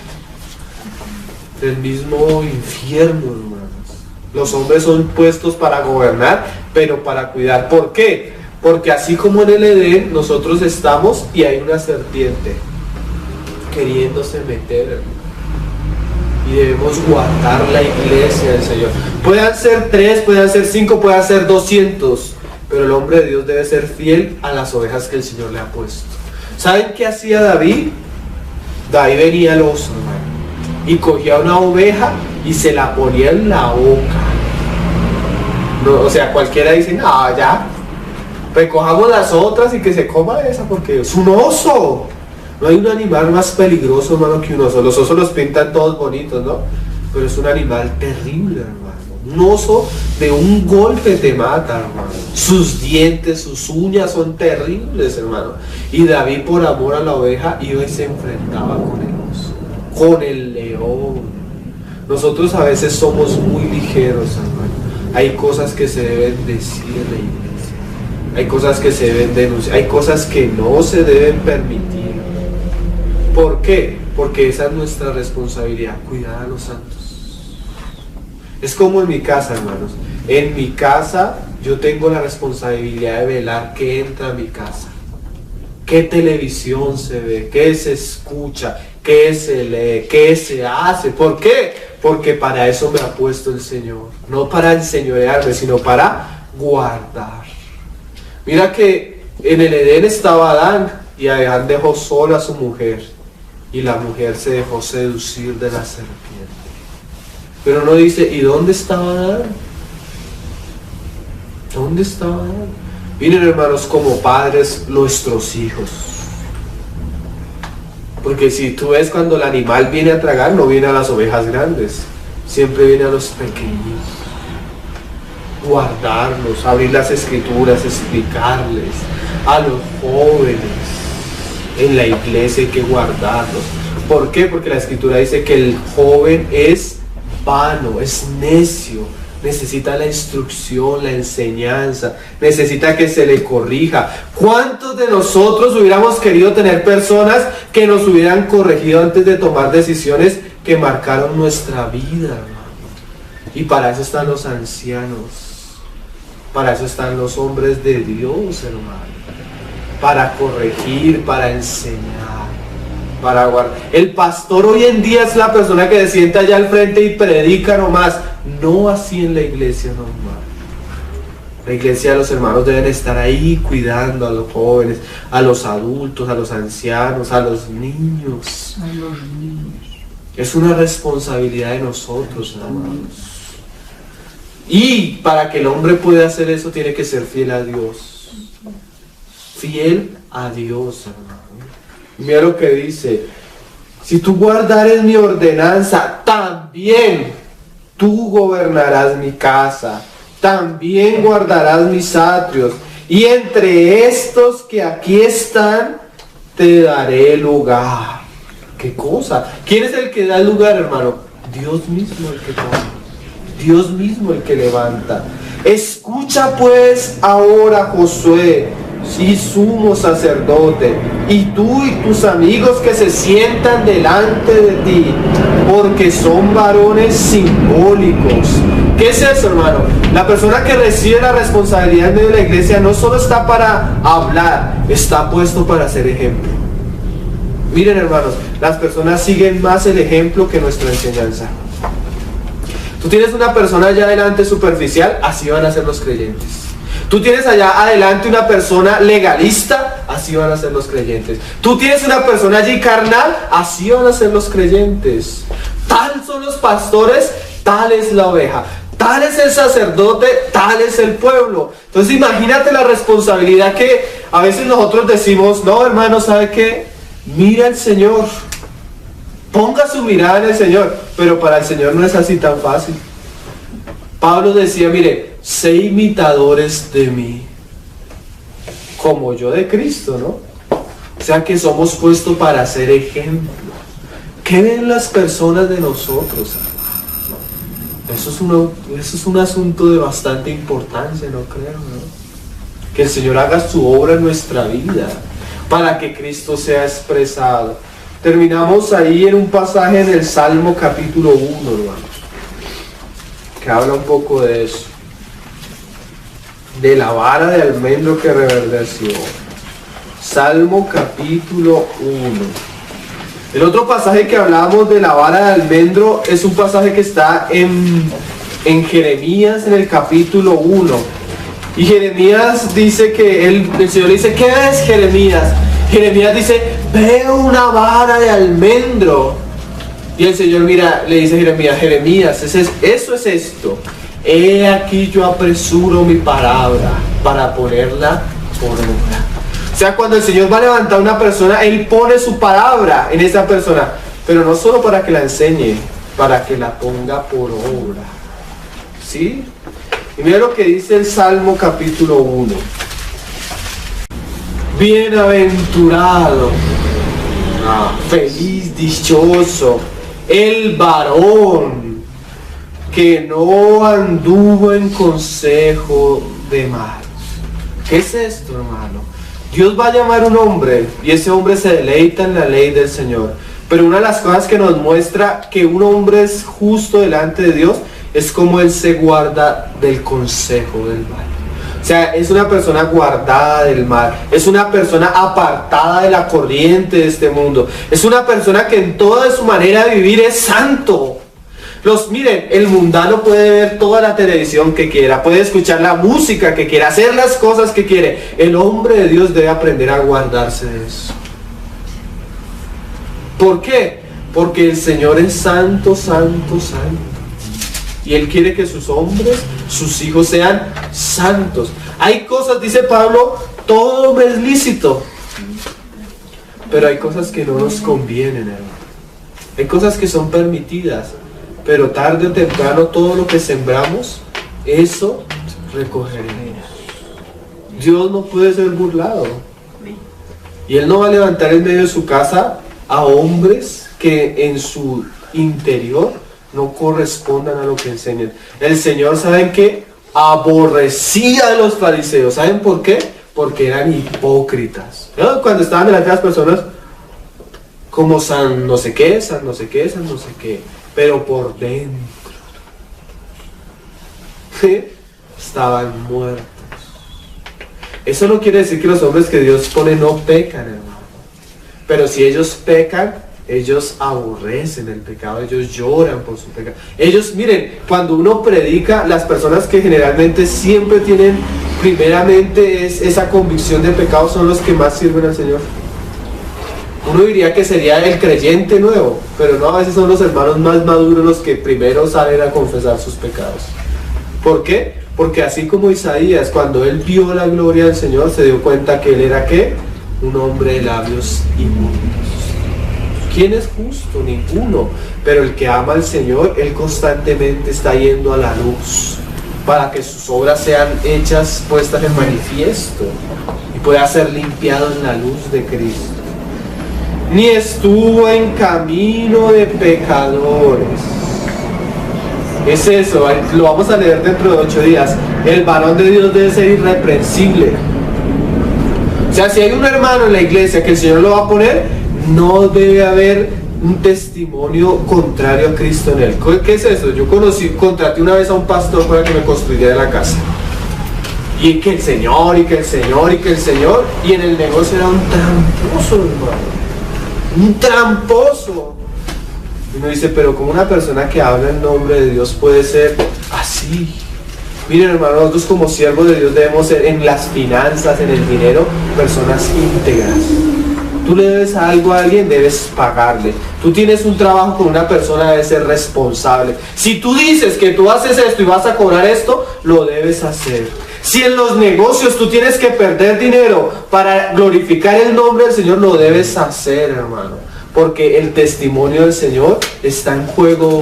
[SPEAKER 1] infierno, hermanos. Los hombres son puestos para gobernar, pero para cuidar. ¿Por qué? Porque así como en el Edén, nosotros estamos y hay una serpiente queriéndose meter, hermano. Y debemos guardar la iglesia del Señor. Puedan ser 3, puedan ser 5, puedan ser 200, pero el hombre de Dios debe ser fiel a las ovejas que el Señor le ha puesto. ¿Saben qué hacía David? David venía al oso, hermano, y cogía una oveja y se la ponía en la boca. No, o sea, cualquiera dice, no, ya, recojamos las otras y que se coma esa porque es un oso. No hay un animal más peligroso, hermano, que un oso. Los osos los pintan todos bonitos, ¿no? Pero es un animal terrible, hermano. Un oso de un golpe te mata, hermano. Sus dientes, sus uñas son terribles, hermano. Y David, por amor a la oveja, iba y se enfrentaba con el oso, con el león. Nosotros a veces somos muy ligeros, hermano. Hay cosas que se deben decir en la iglesia. Hay cosas que se deben denunciar. Hay cosas que no se deben permitir. ¿Por qué? Porque esa es nuestra responsabilidad, cuidar a los santos. Es como en mi casa, hermanos. En mi casa yo tengo la responsabilidad de velar qué entra a mi casa, qué televisión se ve, qué se escucha, qué se lee, qué se hace. ¿Por qué? Porque para eso me ha puesto el Señor. No para enseñorearme, sino para guardar. Mira que en el Edén estaba Adán y Adán dejó sola a su mujer. Y la mujer se dejó seducir de la serpiente. Pero no dice, ¿y dónde estaba Adán? ¿Dónde estaba Adán? Miren, hermanos, como padres, nuestros hijos. Porque si tú ves cuando el animal viene a tragar, no viene a las ovejas grandes. Siempre viene a los pequeños. Guardarlos, abrir las escrituras, explicarles. A los jóvenes. En la iglesia hay que guardarlos. ¿Por qué? Porque la escritura dice que el joven es vano, es necio, necesita la instrucción, la enseñanza, necesita que se le corrija. ¿Cuántos de nosotros hubiéramos querido tener personas que nos hubieran corregido antes de tomar decisiones que marcaron nuestra vida, hermano? Y para eso están los ancianos, para eso están los hombres de Dios, hermano. Para corregir, para enseñar, para guardar. El pastor hoy en día es la persona que se sienta allá al frente y predica nomás. No así en la iglesia normal. La iglesia, los hermanos deben estar ahí cuidando a los jóvenes, a los adultos, a los ancianos, a los niños. Es una responsabilidad de nosotros, hermanos. Y para que el hombre pueda hacer eso, tiene que ser fiel a Dios. Fiel a Dios, hermano. Mira lo que dice: si tú guardares mi ordenanza, también tú gobernarás mi casa, también guardarás mis atrios, y entre estos que aquí están, te daré lugar. ¿Qué cosa? ¿Quién es el que da el lugar, hermano? Dios mismo el que da. Dios mismo el que levanta. Escucha pues ahora, Josué, y sumo sacerdote, y tú y tus amigos que se sientan delante de ti, porque son varones simbólicos. ¿Qué es eso, hermano? La persona que recibe la responsabilidad de la iglesia no solo está para hablar, está puesto para ser ejemplo. Miren, hermanos, las personas siguen más el ejemplo que nuestra enseñanza. Tú tienes una persona allá adelante superficial, así van a ser los creyentes. Tú tienes allá adelante una persona legalista, así van a ser los creyentes. Tú tienes una persona allí carnal, así van a ser los creyentes. Tal son los pastores, tal es la oveja. Tal es el sacerdote, tal es el pueblo. Entonces imagínate la responsabilidad que a veces nosotros decimos: no, hermano, ¿sabe qué? Mira al Señor. Ponga su mirada en el Señor. Pero para el Señor no es así tan fácil. Pablo decía: mire, sé imitadores de mí, como yo de Cristo, ¿no? O sea que somos puestos para ser ejemplo. ¿Qué ven las personas de nosotros? Eso es un asunto de bastante importancia, ¿no creo? ¿No? Que el Señor haga su obra en nuestra vida, para que Cristo sea expresado. Terminamos ahí en un pasaje en el Salmo capítulo 1, hermano, que habla un poco de eso, de la vara de almendro que reverdeció. Salmo capítulo 1. El otro pasaje que hablábamos de la vara de almendro es un pasaje que está en Jeremías, en el capítulo 1. Y Jeremías dice que el Señor dice: ¿qué ves, Jeremías? Jeremías dice: veo una vara de almendro. Y el Señor le dice a Jeremías: Jeremías, eso es esto. He aquí yo apresuro mi palabra para ponerla por obra. O sea, cuando el Señor va a levantar a una persona, Él pone su palabra en esa persona, pero no solo para que la enseñe, para que la ponga por obra. ¿Sí? Y mira lo que dice el Salmo capítulo 1. Bienaventurado, feliz, dichoso, el varón que no anduvo en consejo de malos. ¿Qué es esto, hermano? Dios va a llamar a un hombre y ese hombre se deleita en la ley del Señor. Pero una de las cosas que nos muestra que un hombre es justo delante de Dios es como él se guarda del consejo del mal. O sea, es una persona guardada del mal, es una persona apartada de la corriente de este mundo, es una persona que en toda su manera de vivir es santo. Miren, el mundano puede ver toda la televisión que quiera, puede escuchar la música que quiera, hacer las cosas que quiere. El hombre de Dios debe aprender a guardarse de eso. ¿Por qué? Porque el Señor es santo, santo, santo. Y Él quiere que sus hombres, sus hijos sean santos. Hay cosas, dice Pablo, todo me es lícito. Pero hay cosas que no nos convienen, hermano. Hay cosas que son permitidas. Pero tarde o temprano todo lo que sembramos, eso recogeremos. Dios no puede ser burlado. Y Él no va a levantar en medio de su casa a hombres que en su interior no correspondan a lo que enseñan. El Señor, ¿saben qué? Aborrecía a los fariseos. ¿Saben por qué? Porque eran hipócritas. ¿No? Cuando estaban delante de las personas, como san no sé qué, san no sé qué, san no sé qué. Pero por dentro estaban muertos. Eso no quiere decir que los hombres que Dios pone no pecan, hermano. Pero si ellos pecan, ellos aborrecen el pecado, ellos lloran por su pecado. Ellos, miren, cuando uno predica, las personas que generalmente siempre tienen primeramente esa convicción de pecado son los que más sirven al Señor. Uno diría que sería el creyente nuevo, pero no, a veces son los hermanos más maduros los que primero salen a confesar sus pecados. ¿Por qué? Porque así como Isaías, cuando él vio la gloria del Señor, se dio cuenta que él era ¿qué? Un hombre de labios inmundos. ¿Quién es justo? Ninguno. Pero el que ama al Señor, él constantemente está yendo a la luz para que sus obras sean hechas, puestas en manifiesto y pueda ser limpiado en la luz de Cristo. Ni estuvo en camino de pecadores. Es eso, lo vamos a leer dentro de 8 días. El varón de Dios debe ser irreprensible. O sea, si hay un hermano en la iglesia que el Señor lo va a poner, no debe haber un testimonio contrario a Cristo en él. ¿Qué es eso? Yo contraté una vez a un pastor para que me construyera la casa. Y que el Señor, y que el Señor, y que el Señor. Y en el negocio era un tramposo, hermano. Un tramposo. Y uno dice, pero como una persona que habla en nombre de Dios puede ser así. Miren, hermanos, nosotros como siervos de Dios debemos ser en las finanzas, en el dinero, personas íntegras. Tú le debes algo a alguien, debes pagarle. Tú tienes un trabajo con una persona, debes ser responsable. Si tú dices que tú haces esto y vas a cobrar esto, lo debes hacer. Si en los negocios tú tienes que perder dinero para glorificar el nombre del Señor, lo debes hacer, hermano. Porque el testimonio del Señor está en juego.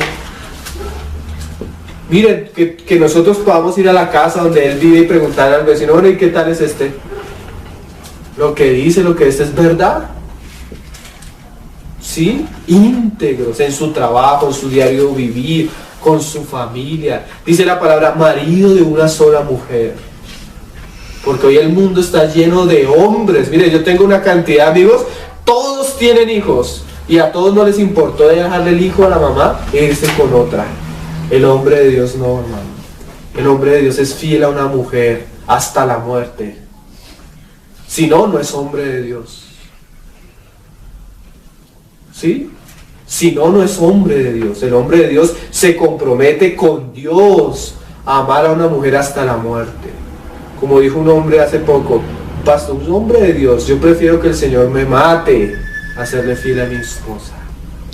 [SPEAKER 1] Miren, que nosotros podamos ir a la casa donde Él vive y preguntarle al vecino, bueno, ¿y qué tal es este? Lo que dice, lo que es verdad. ¿Sí? Íntegros en su trabajo, en su diario vivir, con su familia. Dice la palabra, marido de una sola mujer. Porque hoy el mundo está lleno de hombres. Mire, yo tengo una cantidad de amigos, todos tienen hijos. Y a todos no les importó dejarle el hijo a la mamá e irse con otra. El hombre de Dios no, hermano. El hombre de Dios es fiel a una mujer hasta la muerte. Si no, no es hombre de Dios. ¿Sí? Si no, no es hombre de Dios. El hombre de Dios se compromete con Dios a amar a una mujer hasta la muerte. Como dijo un hombre hace poco, pastor, un hombre de Dios, yo prefiero que el Señor me mate a serle fiel a mi esposa.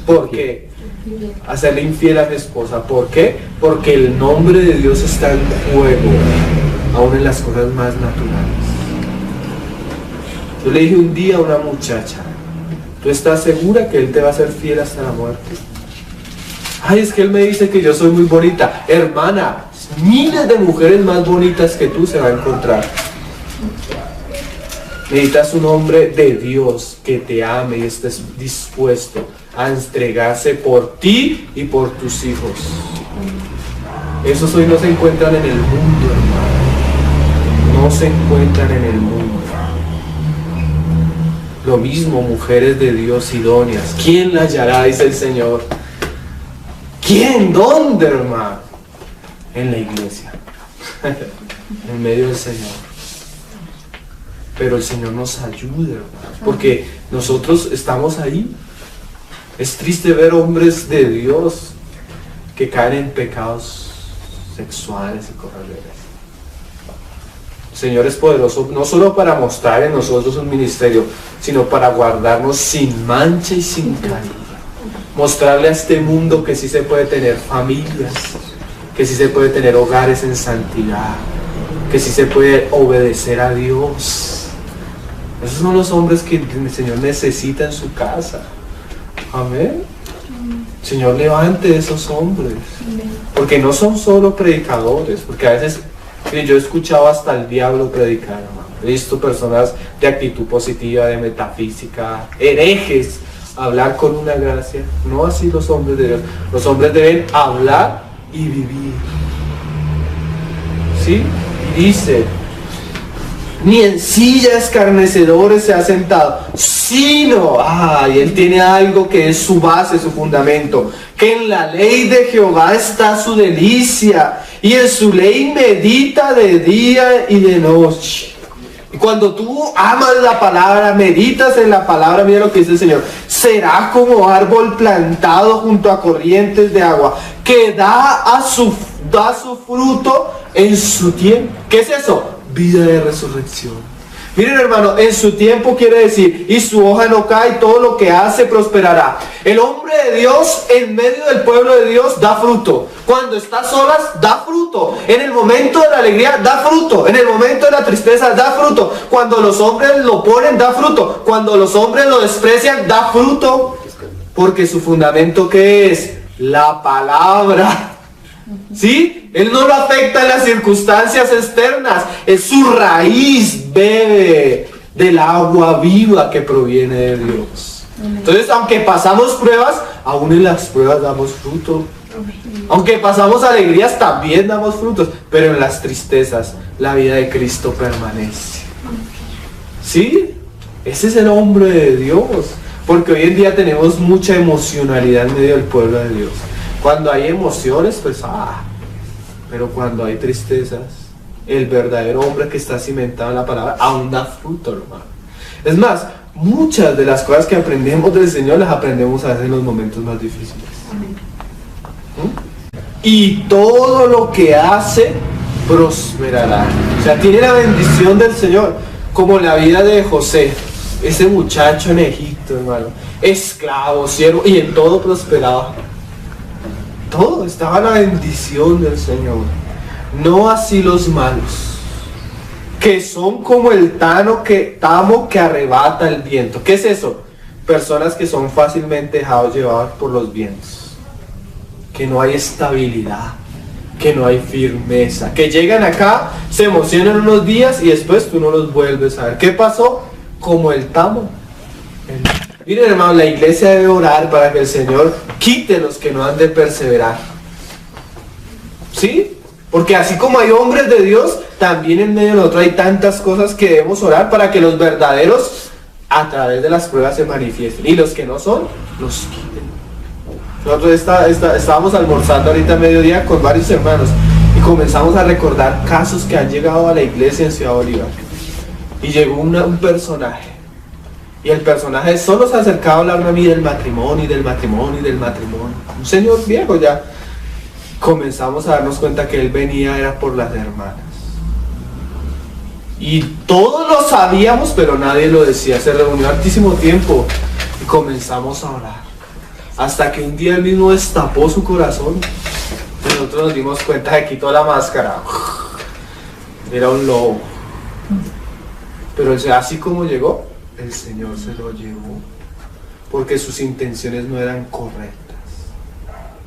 [SPEAKER 1] ¿Por qué? A serle infiel a mi esposa. ¿Por qué? Porque el nombre de Dios está en juego, aún en las cosas más naturales. Yo le dije un día a una muchacha, ¿tú estás segura que Él te va a ser fiel hasta la muerte? Ay, es que Él me dice que yo soy muy bonita. Hermana, miles de mujeres más bonitas que tú se va a encontrar. Necesitas un hombre de Dios que te ame y estés dispuesto a entregarse por ti y por tus hijos. Esos hoy no se encuentran en el mundo, hermano. No se encuentran en el mundo. Lo mismo, mujeres de Dios idóneas. ¿Quién la hallará? Dice el Señor. ¿Quién? ¿Dónde, hermano? En la iglesia. En medio del Señor. Pero el Señor nos ayuda, hermano. Porque nosotros estamos ahí. Es triste ver hombres de Dios que caen en pecados sexuales y cosas de esas. El Señor es poderoso no solo para mostrar en nosotros un ministerio, sino para guardarnos sin mancha y sin caída. Mostrarle a este mundo que sí se puede tener familias, que sí se puede tener hogares en santidad, que sí se puede obedecer a Dios. Esos son los hombres que el Señor necesita en su casa. Amén. Señor, levante esos hombres. Porque no son solo predicadores, porque a veces yo he escuchado hasta el diablo predicar, hermano. He visto personas de actitud positiva, de metafísica, herejes, hablar con una gracia. No así los hombres de Dios. Los hombres deben hablar y vivir. ¿Sí? Y dice, ni en silla escarnecedores se ha sentado, sino, y él tiene algo que es su base, su fundamento, que en la ley de Jehová está su delicia, y en su ley medita de día y de noche. Y cuando tú amas la palabra, meditas en la palabra, mira lo que dice el Señor. Será como árbol plantado junto a corrientes de agua, que da su fruto en su tiempo. ¿Qué es eso? Vida de resurrección. Miren, hermano, en su tiempo quiere decir, y su hoja no cae, y todo lo que hace prosperará. El hombre de Dios en medio del pueblo de Dios da fruto. Cuando está solas, da fruto. En el momento de la alegría, da fruto. En el momento de la tristeza, da fruto. Cuando los hombres lo ponen, da fruto. Cuando los hombres lo desprecian, da fruto. Porque su fundamento, ¿qué es? La palabra. ¿Sí? Él no lo afecta en las circunstancias externas. Es su raíz, bebe del agua viva que proviene de Dios. Entonces, aunque pasamos pruebas, aún en las pruebas damos fruto. Aunque pasamos alegrías, también damos frutos. Pero en las tristezas, la vida de Cristo permanece. ¿Sí? Ese es el hombre de Dios. Porque hoy en día tenemos mucha emocionalidad en medio del pueblo de Dios. Cuando hay emociones, pues pero cuando hay tristezas, el verdadero hombre que está cimentado en la palabra aún da fruto, hermano. Es más, muchas de las cosas que aprendemos del Señor las aprendemos a veces en los momentos más difíciles. Y todo lo que hace prosperará. O sea, tiene la bendición del Señor, como la vida de José, ese muchacho en Egipto, hermano, esclavo, siervo, y en todo prosperaba. Todo estaba la bendición del Señor. No así los malos, que son como el tamo que arrebata el viento. ¿Qué es eso? Personas que son fácilmente dejados llevar por los vientos, que no hay estabilidad, que no hay firmeza, que llegan acá, se emocionan unos días y después tú no los vuelves a ver. ¿Qué pasó? Como el tamo. Miren, hermano, la iglesia debe orar para que el Señor quite los que no han de perseverar. ¿Sí? Porque así como hay hombres de Dios, también en medio de nosotros hay tantas cosas que debemos orar para que los verdaderos a través de las pruebas se manifiesten. Y los que no son, los quiten. Nosotros estábamos almorzando ahorita a mediodía con varios hermanos y comenzamos a recordar casos que han llegado a la iglesia en Ciudad Bolívar. Y llegó un personaje. Y el personaje solo se acercaba a hablarme a mí del matrimonio, y del matrimonio, y del matrimonio. Un señor viejo ya. Comenzamos a darnos cuenta que él venía era por las hermanas. Y todos lo sabíamos, pero nadie lo decía. Se reunió hartísimo tiempo y comenzamos a orar. Hasta que un día él mismo destapó su corazón. Y nosotros nos dimos cuenta de que quitó la máscara. Era un lobo. Pero así como llegó, el Señor se lo llevó, porque sus intenciones no eran correctas.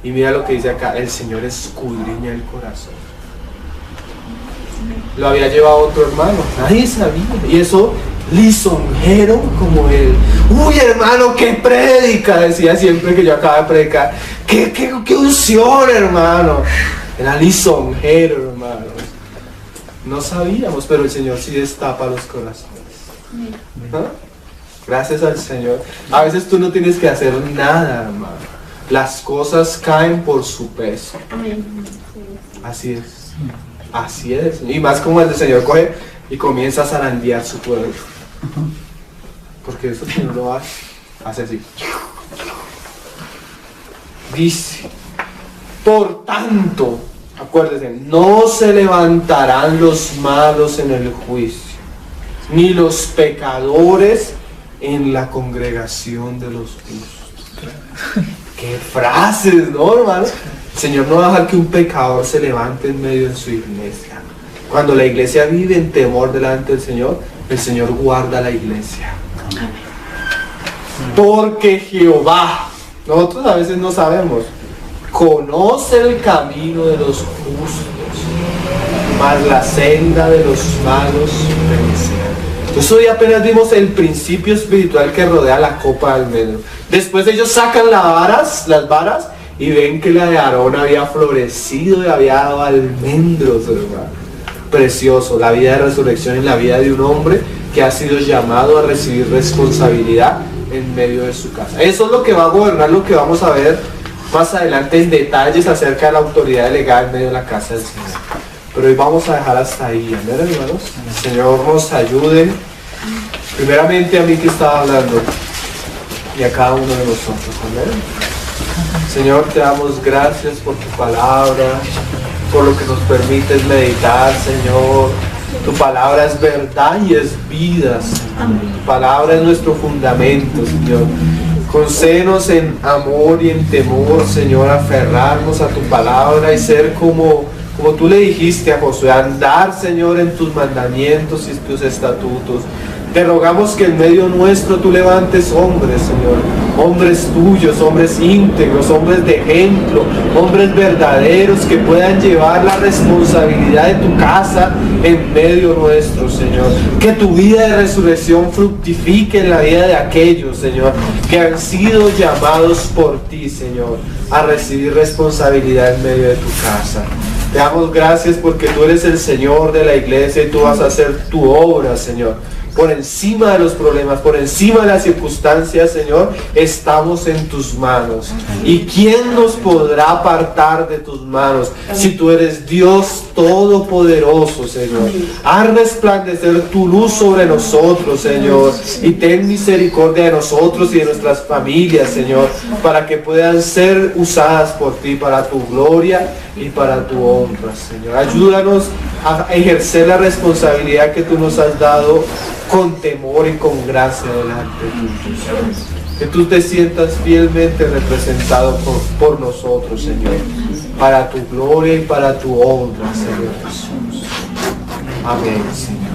[SPEAKER 1] Y mira lo que dice acá, el Señor escudriña el corazón. Lo había llevado otro hermano, nadie sabía, y eso lisonjero como él. Uy, hermano, qué prédica, decía siempre que yo acababa de predicar. Qué unción, hermano. Era lisonjero, hermano. No sabíamos, pero el Señor sí destapa los corazones. ¿Ah? Gracias al Señor. A veces tú no tienes que hacer nada, hermano. Las cosas caen por su peso. Así es. Así es. Y más como el Señor coge y comienza a zarandear su pueblo. Porque eso no lo hace. Hace así. Dice, por tanto, acuérdense, no se levantarán los malos en el juicio, ni los pecadores en la congregación de los justos. ¡Qué frases!, ¿no, hermano? El Señor no va a dejar que un pecador se levante en medio de su iglesia. Cuando la iglesia vive en temor delante del Señor, el Señor guarda la iglesia. Porque Jehová, nosotros a veces no sabemos, conoce el camino de los justos, mas la senda de los malos perecerá. Entonces hoy apenas vimos el principio espiritual que rodea la copa de almendro. Después ellos sacan las varas y ven que la de Aarón había florecido y había dado almendros, hermano. Precioso, la vida de resurrección es la vida de un hombre que ha sido llamado a recibir responsabilidad en medio de su casa. Eso es lo que va a gobernar lo que vamos a ver más adelante en detalles acerca de la autoridad delegada en medio de la casa del Señor. pero hoy vamos a dejar hasta ahí, amén, hermanos. El Señor nos ayude, primeramente a mí que estaba hablando, y a cada uno de nosotros, amén. Señor, te damos gracias por tu palabra, por lo que nos permites meditar, Señor. Tu palabra es verdad y es vida, Señor. Tu palabra es nuestro fundamento, Señor. Concédenos en amor y en temor, Señor, aferrarnos a tu palabra y ser como tú le dijiste a Josué, andar, Señor, en tus mandamientos y tus estatutos. Te rogamos que en medio nuestro tú levantes hombres, Señor, hombres tuyos, hombres íntegros, hombres de ejemplo, hombres verdaderos que puedan llevar la responsabilidad de tu casa en medio nuestro, Señor. Que tu vida de resurrección fructifique en la vida de aquellos, Señor, que han sido llamados por ti, Señor, a recibir responsabilidad en medio de tu casa. Te damos gracias porque tú eres el Señor de la iglesia y tú vas a hacer tu obra, Señor. Por encima de los problemas, por encima de las circunstancias, Señor, estamos en tus manos. ¿Y quién nos podrá apartar de tus manos? Si tú eres Dios todopoderoso, Señor. Haz resplandecer tu luz sobre nosotros, Señor, y ten misericordia de nosotros y de nuestras familias, Señor, para que puedan ser usadas por ti para tu gloria y para tu honra, Señor. Ayúdanos a ejercer la responsabilidad que tú nos has dado con temor y con gracia delante tuyo, Señor. Que tú te sientas fielmente representado por nosotros, Señor, para tu gloria y para tu honra, Señor Jesús. Amén, Señor.